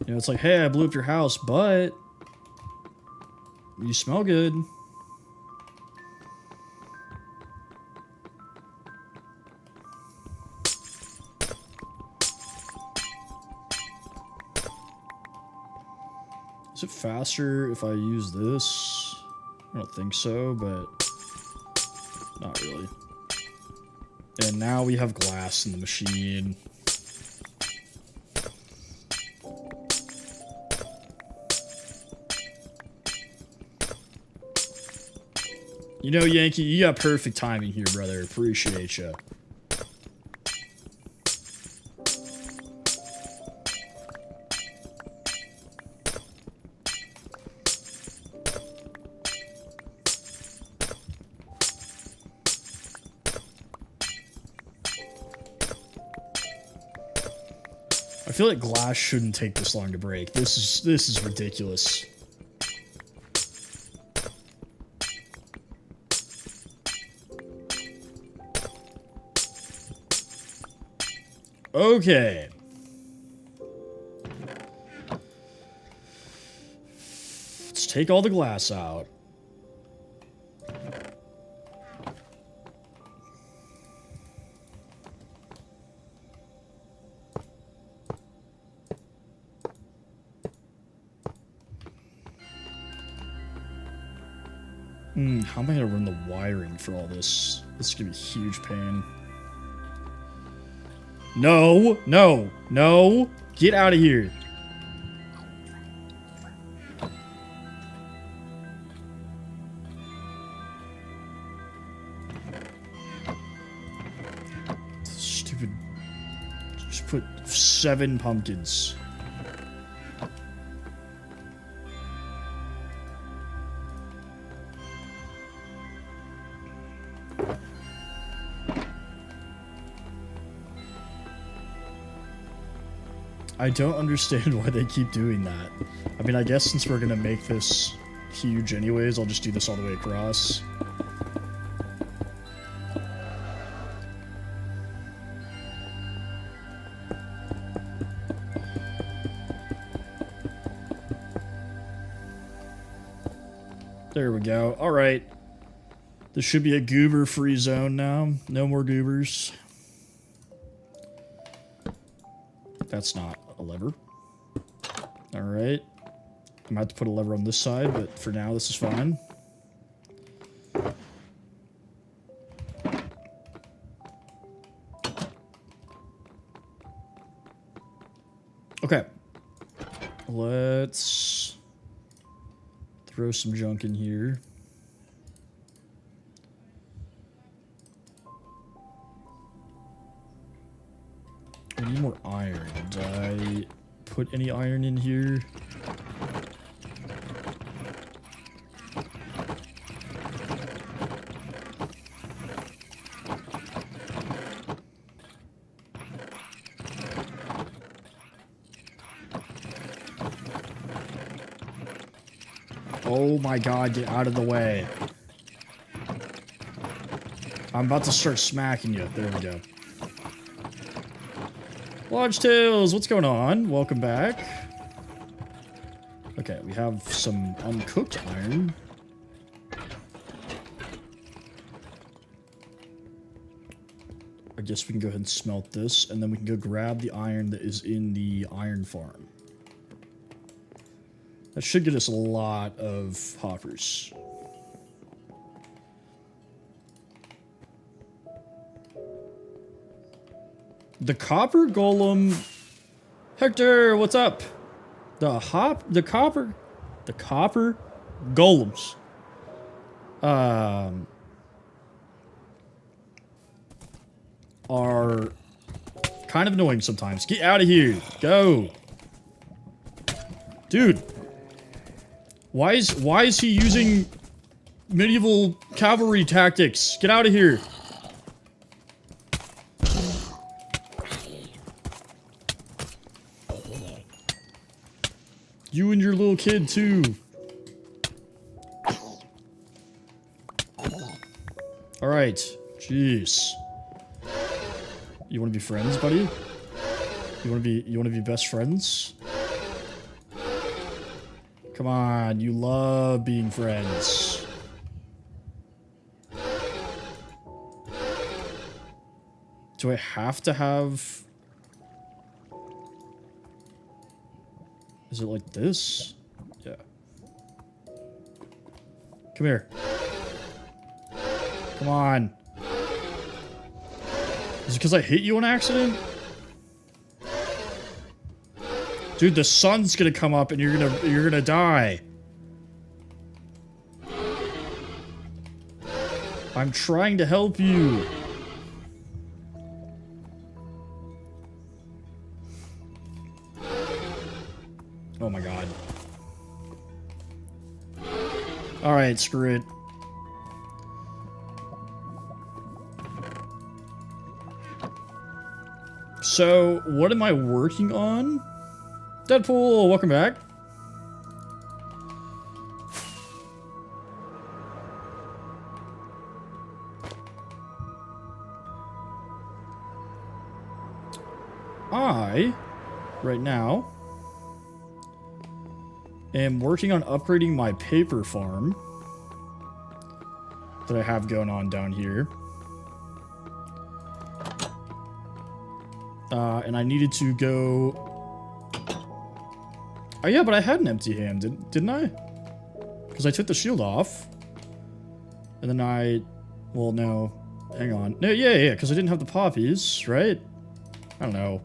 You know, it's like, hey, I blew up your house, but you smell good. Is it faster if I use this? I don't think so, but not really. And now we have glass in the machine. You know, Yankee, you got perfect timing here, brother. Appreciate you. I feel like glass shouldn't take this long to break. This is ridiculous. Okay. Let's take all the glass out. How am I gonna run the wiring for all this? This is gonna be a huge pain. No, no, no. Get out of here. Stupid. Just put 7 pumpkins. I don't understand why they keep doing that. I mean, I guess since we're gonna make this huge anyways, I'll just do this all the way across. There we go. All right. This should be a goober-free zone now. No more goobers. That's not a lever. All right. I might have to put a lever on this side, but for now, this is fine. Okay. Let's throw some junk in here. I need more iron. Did I put any iron in here? Oh my god, get out of the way. I'm about to start smacking you. There we go. Lodge Tails, what's going on? Welcome back. Okay, we have some uncooked iron. I guess we can go ahead and smelt this, and then we can go grab the iron that is in the iron farm. That should get us a lot of hoppers. The copper golem. Hector, what's up? The copper golems. Are kind of annoying sometimes. Get out of here. Go. Dude. Why is he using medieval cavalry tactics? Get out of here. You and your little kid too. All right. Jeez. You want to be friends, buddy? You want to be best friends? Come on, you love being friends. Do I have to have... Is it like this? Yeah. Come here. Come on. Is it because I hit you on accident? Dude, the sun's gonna come up and you're gonna die. I'm trying to help you. Oh my god. Alright, screw it. So, what am I working on? Deadpool, welcome back. Right now, am working on upgrading my paper farm that I have going on down here. And I needed to go... Oh yeah, but I had an empty hand, didn't I? Because I took the shield off. And then I... Well, no. Hang on. No, yeah, because I didn't have the poppies, right? I don't know.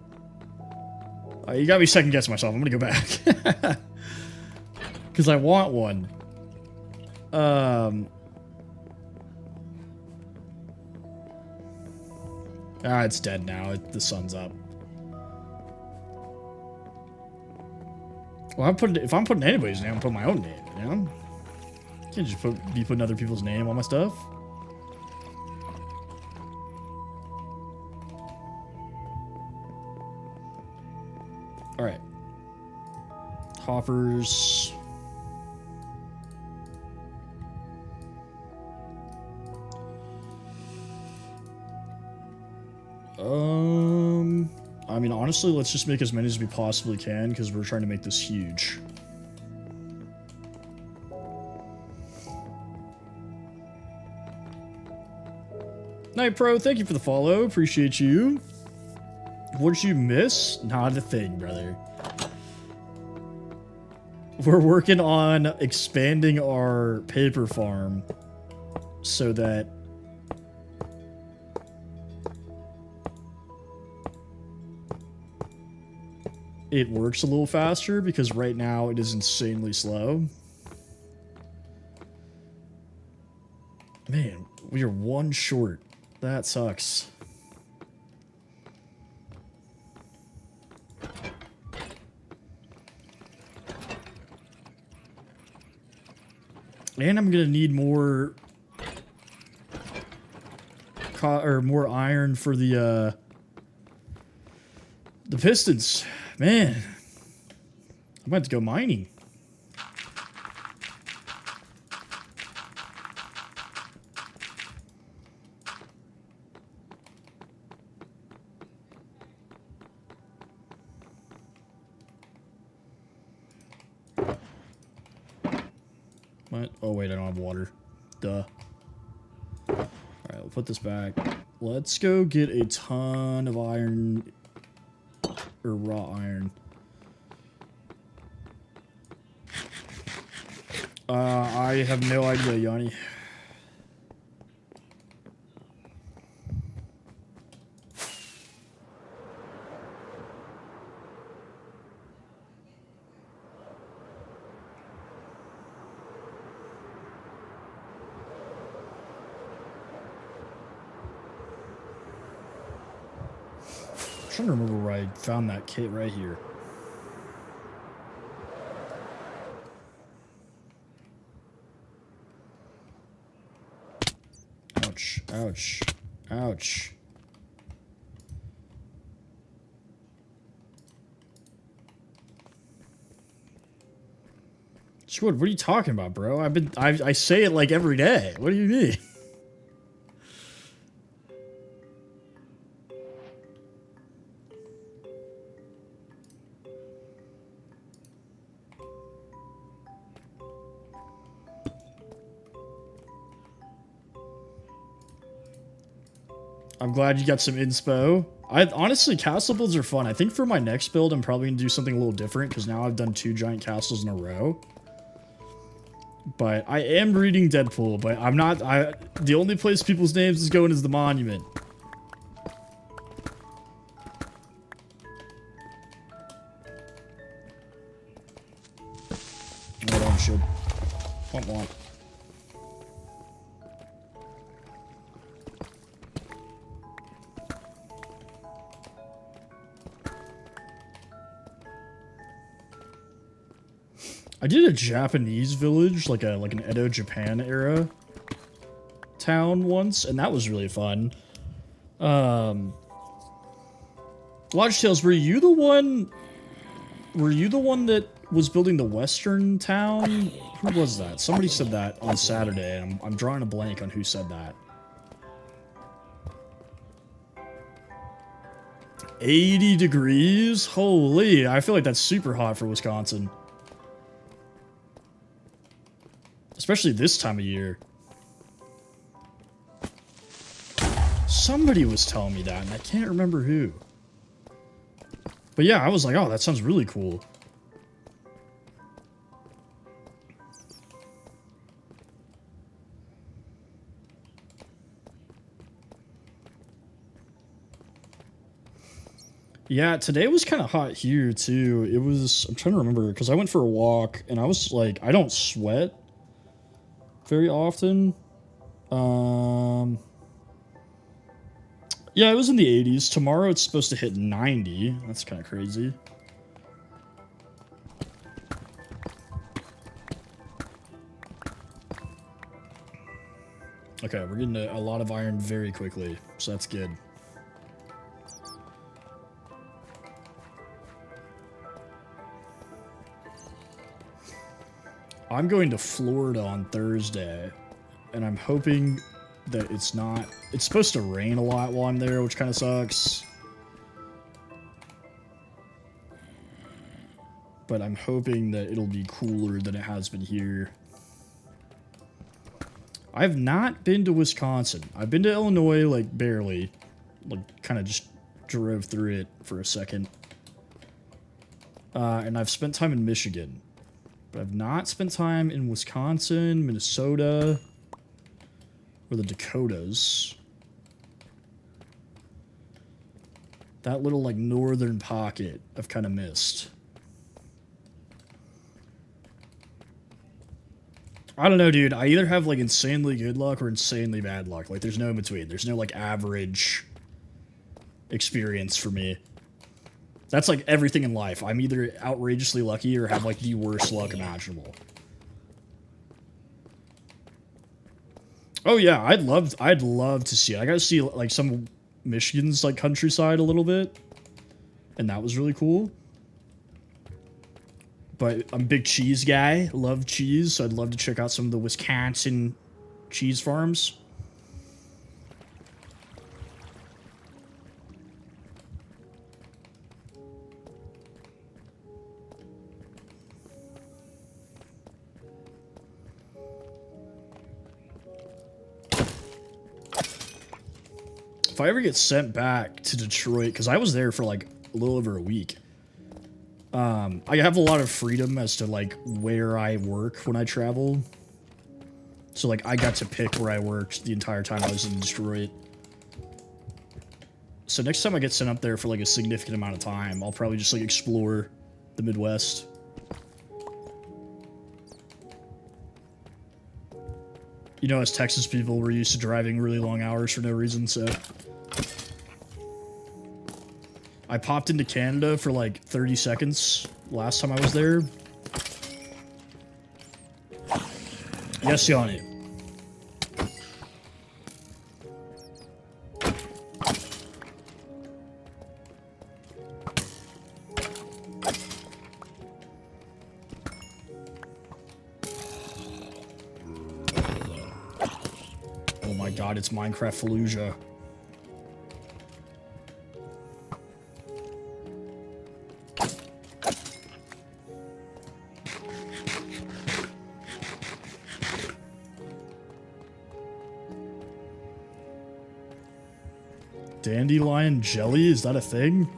You got me second guessing myself. I'm gonna go back. Because I want one. It's dead now. The sun's up. Well, if I'm putting anybody's name, I'm putting my own name, you know? Can't just be putting other people's name on my stuff. All right. Hoppers. I mean, honestly, let's just make as many as we possibly can because we're trying to make this huge. Night Pro, thank you for the follow. Appreciate you. What'd you miss? Not a thing, brother. We're working on expanding our paper farm so that it works a little faster, because right now it is insanely slow. Man, we are one short. That sucks. And I'm gonna need more more iron for the pistons. Man, I'm about to go mining. What? Oh wait, I don't have water. Duh. Alright, we'll put this back. Let's go get a ton of iron. Or raw iron. I have no idea, Yanni. I'm trying to remember where I found that kit right here. Ouch, ouch, ouch. Squid, what are you talking about, bro? I say it like every day. What do you mean? I'm glad you got some inspo. Honestly, castle builds are fun. I think for my next build, I'm probably going to do something a little different, because now I've done 2 giant castles in a row. But I am reading Deadpool, but I'm not... the only place people's names is going is the monument. Hold on, should. Womp womp. I did a Japanese village, like an Edo Japan era town once, and that was really fun. Lodge Tales, were you the one that was building the western town? Who was that? Somebody said that on Saturday, and I'm drawing a blank on who said that. 80 degrees? Holy, I feel like that's super hot for Wisconsin. Especially this time of year. Somebody was telling me that, and I can't remember who. But yeah, I was like, oh, that sounds really cool. Yeah, today was kind of hot here, too. It was... I'm trying to remember, because I went for a walk, and I was like... I don't sweat very often. Yeah, it was in the 80s. Tomorrow it's supposed to hit 90. That's kind of crazy. Okay, we're getting a lot of iron very quickly, so that's good. I'm going to Florida on Thursday, and I'm hoping that it's not... It's supposed to rain a lot while I'm there, which kind of sucks. But I'm hoping that it'll be cooler than it has been here. I've not been to Wisconsin. I've been to Illinois, like, barely. Like, kind of just drove through it for a second. And I've spent time in Michigan. But I've not spent time in Wisconsin, Minnesota, or the Dakotas. That little, like, northern pocket I've kind of missed. I don't know, dude. I either have, like, insanely good luck or insanely bad luck. Like, there's no in between. There's no, like, average experience for me. That's like everything in life. I'm either outrageously lucky or have like the worst luck imaginable. Oh yeah, I'd love to see it. I got to see like some Michigan's like countryside a little bit, and that was really cool. But I'm a big cheese guy. Love cheese, so I'd love to check out some of the Wisconsin cheese farms. If I ever get sent back to Detroit, because I was there for like a little over a week, I have a lot of freedom as to like where I work when I travel. So like I got to pick where I worked the entire time I was in Detroit. So next time I get sent up there for like a significant amount of time, I'll probably just like explore the Midwest. You know, as Texas people, we're used to driving really long hours for no reason, so... I popped into Canada for like 30 seconds last time I was there. Yes, Yanni. Oh my god, it's Minecraft Fallujah. Dandelion jelly? Is that a thing?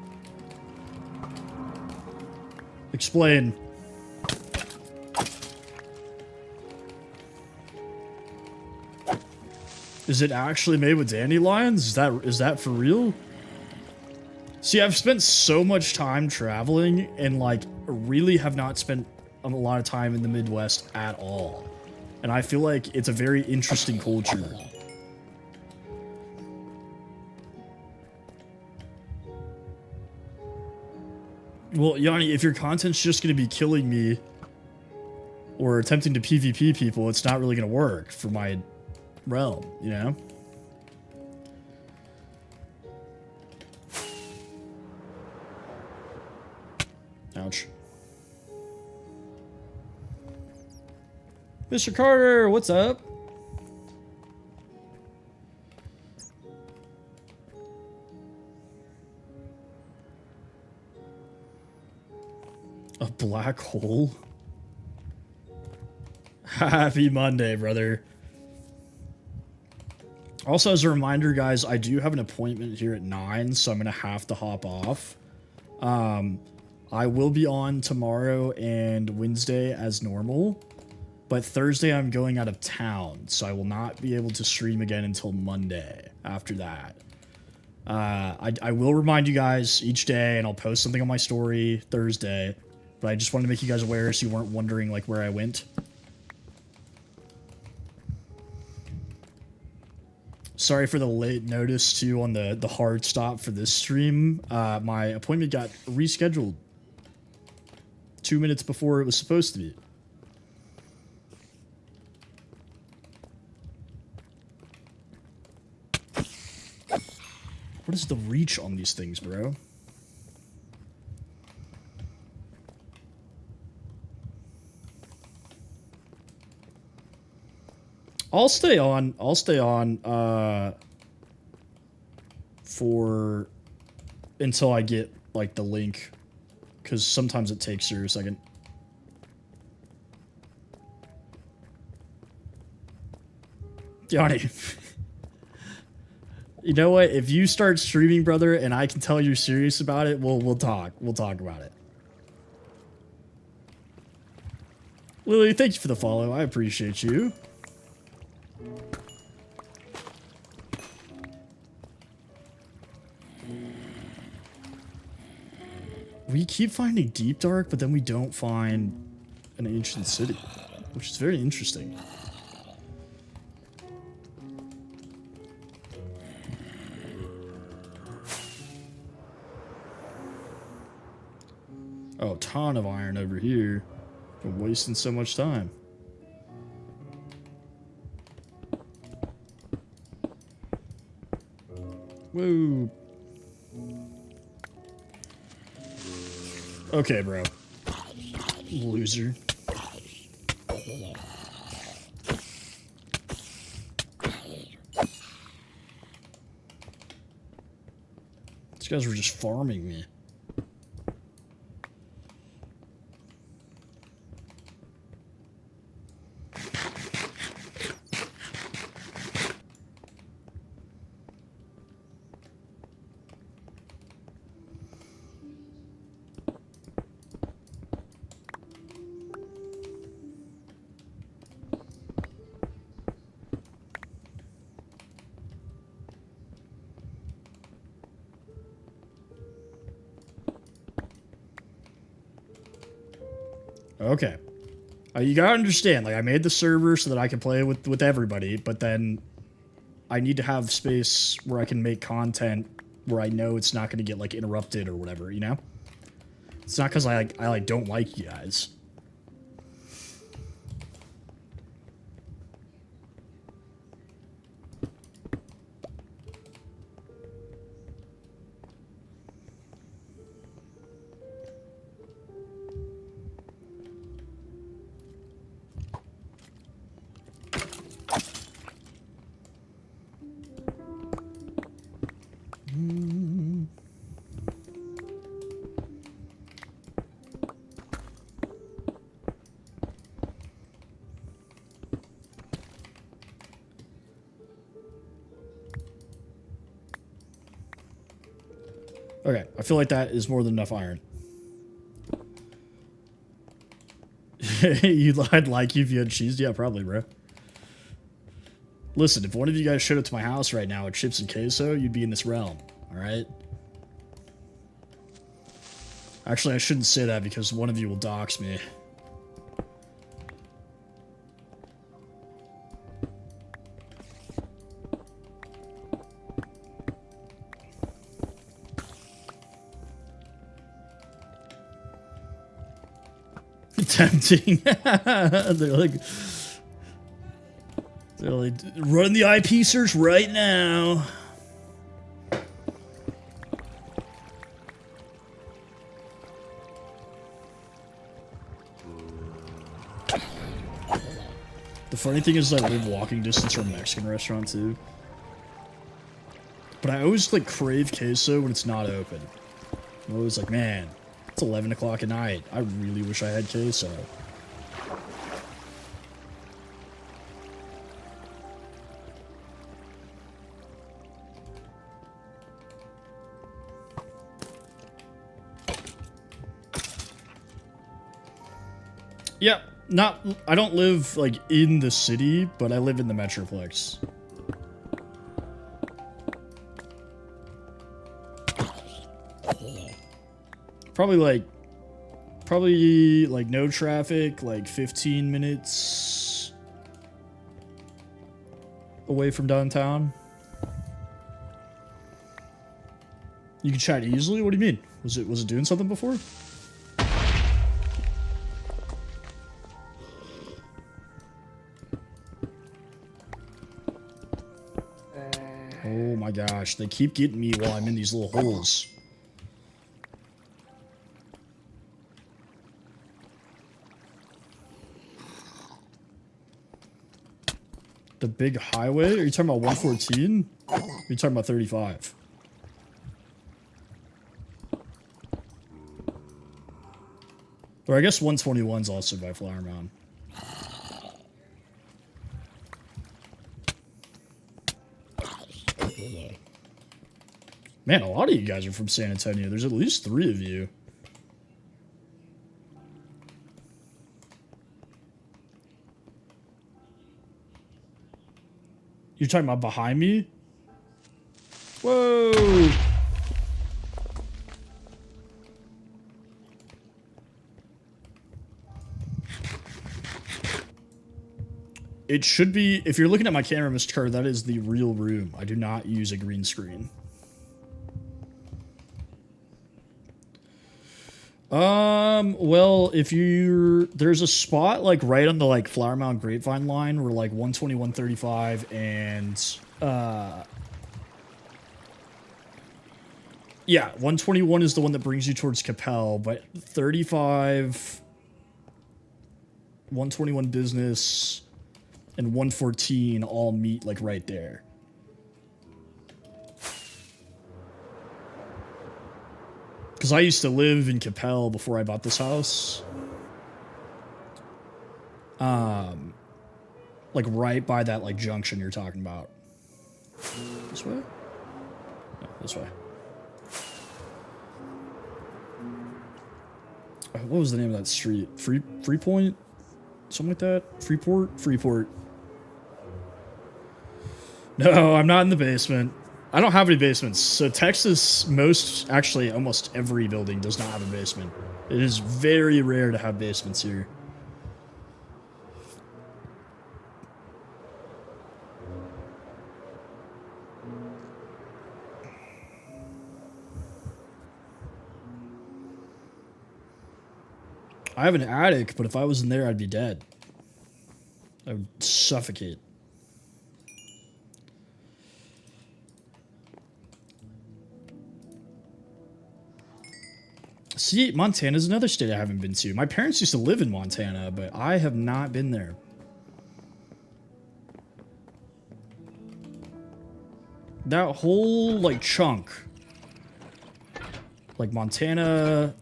Explain. Is it actually made with dandelions? Is that for real? See, I've spent so much time traveling and like really have not spent a lot of time in the Midwest at all. And I feel like it's a very interesting culture. Well, Yanni, if your content's just going to be killing me or attempting to PvP people, it's not really going to work for my realm, you know? Ouch. Mr. Carter, what's up? A black hole? Happy Monday, brother. Also, as a reminder, guys, I do have an appointment here at 9, so I'm going to have to hop off. I will be on tomorrow and Wednesday as normal, but Thursday I'm going out of town, so I will not be able to stream again until Monday after that. I will remind you guys each day, and I'll post something on my story Thursday, but I just wanted to make you guys aware so you weren't wondering like where I went. Sorry for the late notice too on the hard stop for this stream. My appointment got rescheduled 2 minutes before it was supposed to be. What is the reach on these things, bro? I'll stay on. I'll stay on for until I get like the link, because sometimes it takes you a second. Johnny, you know what? If you start streaming, brother, and I can tell you're serious about it, we'll talk. We'll talk about it. Lily, thank you for the follow. I appreciate you. We keep finding Deep Dark, but then we don't find an ancient city, which is very interesting. Oh, ton of iron over here. Been wasting so much time. Whoa. Okay, bro. Loser. These guys were just farming me. Okay. You gotta understand, like, I made the server so that I can play with everybody, but then I need to have space where I can make content where I know it's not gonna get, like, interrupted or whatever, you know? It's not because I don't like you guys. Okay, I feel like that is more than enough iron. I'd like you if you had cheese? Yeah, probably, bro. Listen, if one of you guys showed up to my house right now with chips and queso, you'd be in this realm, alright? Actually, I shouldn't say that because one of you will dox me. Tempting. They're like, run the IP search right now. The funny thing is, I live walking distance from a Mexican restaurant too. But I always like crave queso when it's not open. I'm always like, man, it's 11 o'clock at night. I really wish I had queso. Yeah, I don't live like in the city, but I live in the Metroplex. Probably like no traffic, like 15 minutes away from downtown. You can chat easily? What do you mean? Was it doing something before? Oh my gosh, they keep getting me while I'm in these little holes. The big highway? Are you talking about 114? Or are you talking about 35? Or I guess 121's also by Flower Mound. Man, a lot of you guys are from San Antonio. There's at least 3 of you. You're talking about behind me? Whoa! It should be, if you're looking at my camera, Mr. Carter, that is the real room. I do not use a green screen. Well, if there's a spot like right on the like Flower Mound Grapevine line where like 120, 135 and, yeah, 121 is the one that brings you towards Capel, but 35, 121 Business, and 114 all meet like right there. Because I used to live in Capel before I bought this house. Like right by that like junction you're talking about. This way? No, this way. What was the name of that street? Freepoint? Something like that? Freeport. No, I'm not in the basement. I don't have any basements. So Texas, actually almost every building does not have a basement. It is very rare to have basements here. I have an attic, but if I was in there, I'd be dead. I would suffocate. See, Montana's another state I haven't been to. My parents used to live in Montana, but I have not been there. That whole, like, chunk. Like, Montana,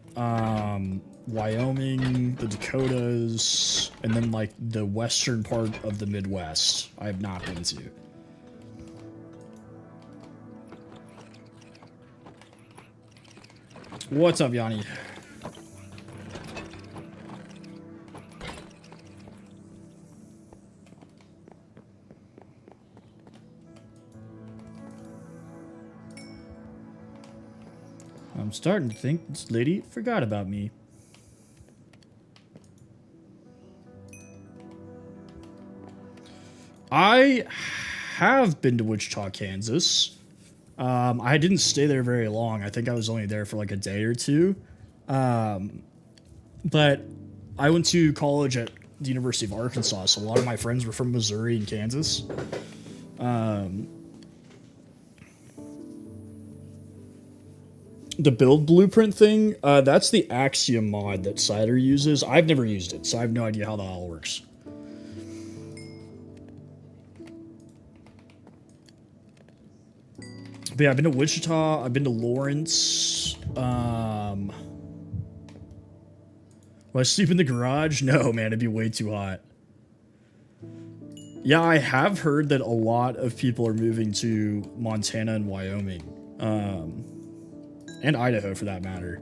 Wyoming, the Dakotas, and then, like, the western part of the Midwest, I have not been to. What's up, Yanni? I'm starting to think this lady forgot about me. I have been to Wichita, Kansas. I didn't stay there very long. I think I was only there for like a day or two. But I went to college at the University of Arkansas, so a lot of my friends were from Missouri and Kansas. The build blueprint thing, that's the Axiom mod that Cider uses. I've never used it, so I have no idea how that all works. But yeah, I've been to Wichita, I've been to Lawrence. Will I sleep in the garage? No, man, it'd be way too hot. Yeah, I have heard that a lot of people are moving to Montana and Wyoming. And Idaho, for that matter.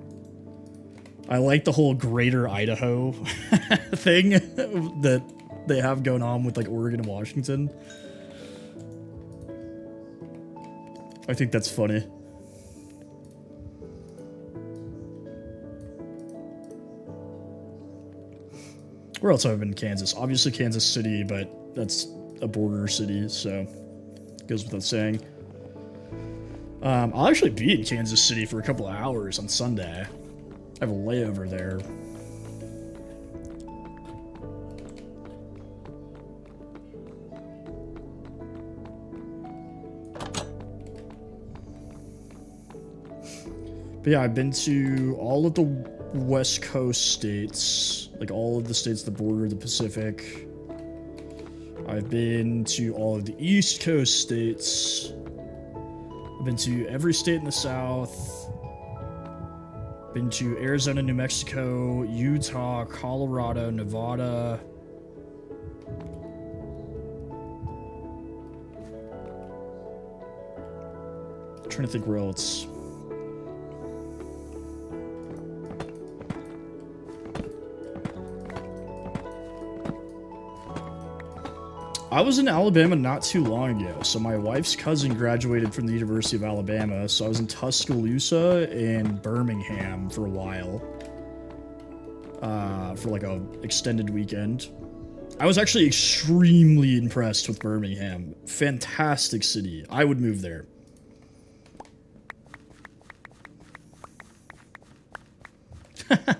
I like the whole greater Idaho thing that they have going on with, like, Oregon and Washington. I think that's funny. Where else have I been in Kansas? Obviously Kansas City, but that's a border city, so goes without saying. I'll actually be in Kansas City for a couple of hours on Sunday. I have a layover there. But yeah, I've been to all of the West Coast states, like all of the states that border the Pacific. I've been to all of the East Coast states. I've been to every state in the South. Been to Arizona, New Mexico, Utah, Colorado, Nevada. I'm trying to think where else. I was in Alabama not too long ago. So my wife's cousin graduated from the University of Alabama. So I was in Tuscaloosa and Birmingham for a while. For like a extended weekend. I was actually extremely impressed with Birmingham. Fantastic city. I would move there.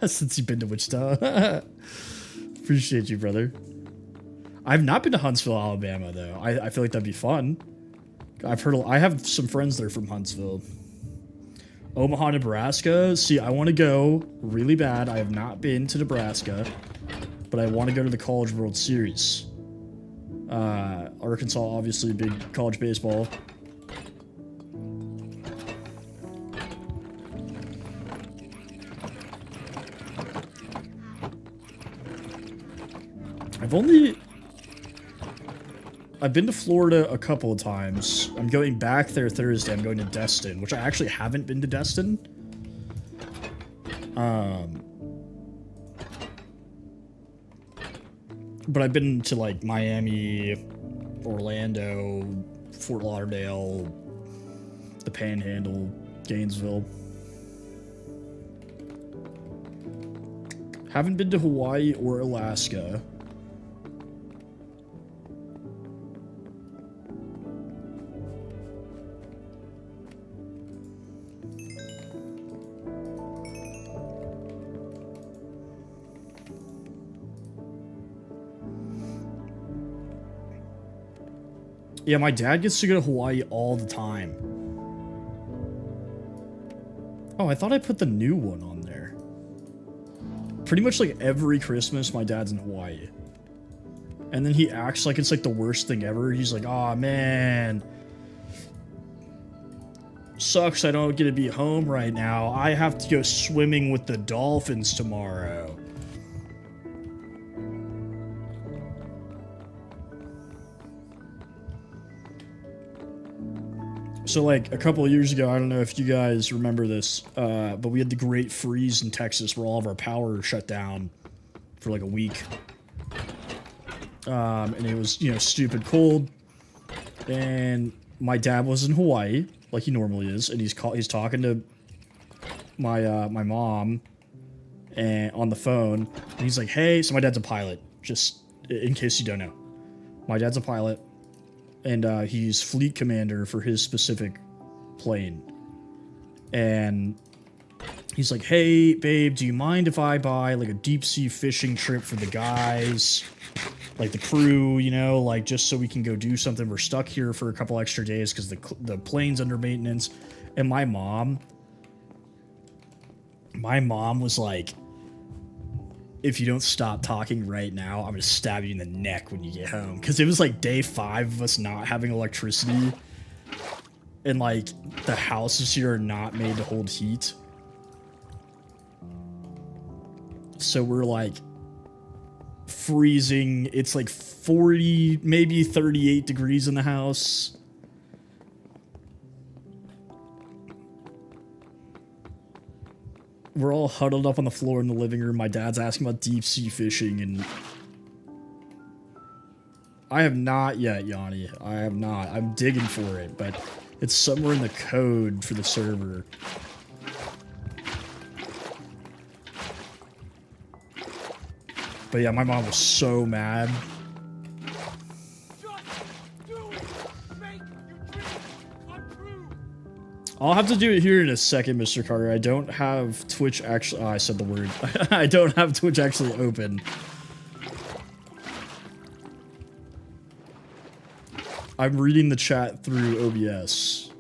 Since you've been to Wichita. Appreciate you, brother. I've not been to Huntsville, Alabama, though. I feel like that'd be fun. I have some friends there from Huntsville. Omaha, Nebraska. See, I want to go really bad. I have not been to Nebraska, but I want to go to the College World Series. Arkansas, obviously, big college baseball. I've been to Florida a couple of times. I'm going back there Thursday. I'm going to Destin, which I actually haven't been to Destin. But I've been to like Miami, Orlando, Fort Lauderdale, the Panhandle, Gainesville. Haven't been to Hawaii or Alaska. Yeah, my dad gets to go to Hawaii all the time. Oh, I thought I put the new one on there. Pretty much like every Christmas, my dad's in Hawaii. And then he acts like it's like the worst thing ever. He's like, "Aw, man. Sucks I don't get to be home right now. I have to go swimming with the dolphins tomorrow." So, like, a couple of years ago, I don't know if you guys remember this, but we had the Great Freeze in Texas where all of our power shut down for like a week. And it was, you know, stupid cold. And my dad was in Hawaii, like he normally is, and he's talking to my mom and on the phone, and he's like, "Hey," so my dad's a pilot, just in case you don't know. My dad's a pilot. And he's fleet commander for his specific plane. And he's like, "Hey, babe, do you mind if I buy like a deep sea fishing trip for the guys? Like the crew, you know, like just so we can go do something. We're stuck here for a couple extra days because the plane's under maintenance." And my mom was like, "If you don't stop talking right now, I'm gonna stab you in the neck when you get home." Because it was like day 5 of us not having electricity, and like the houses here are not made to hold heat, so we're like freezing. It's like 40, maybe 38 degrees in the house. We're all huddled up on the floor in the living room. My dad's asking about deep sea fishing, and I have not yet, Yanni. I have not. I'm digging for it, but it's somewhere in the code for the server. But yeah, my mom was so mad. I'll have to do it here in a second, Mr. Carter. I don't have Twitch actually... Oh, I said the word. I don't have Twitch actually open. I'm reading the chat through OBS.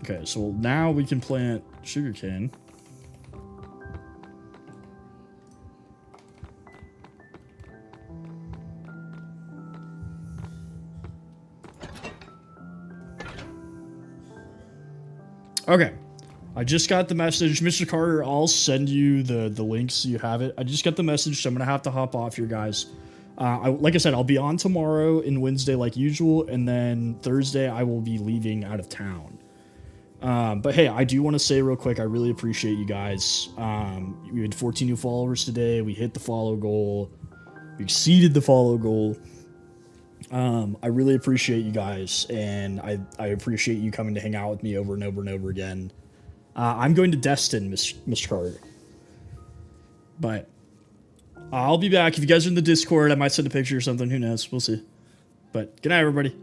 Okay, so now we can plant sugarcane. Okay. I just got the message. Mr. Carter, I'll send you the link so you have it. I just got the message, so I'm going to have to hop off here, guys. Like I said, I'll be on tomorrow and Wednesday like usual, and then Thursday I will be leaving out of town. But hey, I do want to say real quick, I really appreciate you guys. We had 14 new followers today. We hit the follow goal. We exceeded the follow goal. I really appreciate you guys, and I appreciate you coming to hang out with me over and over and over again. I'm going to Destin, Mr. Carter. But I'll be back. If you guys are in the Discord, I might send a picture or something. Who knows? We'll see. But good night, everybody.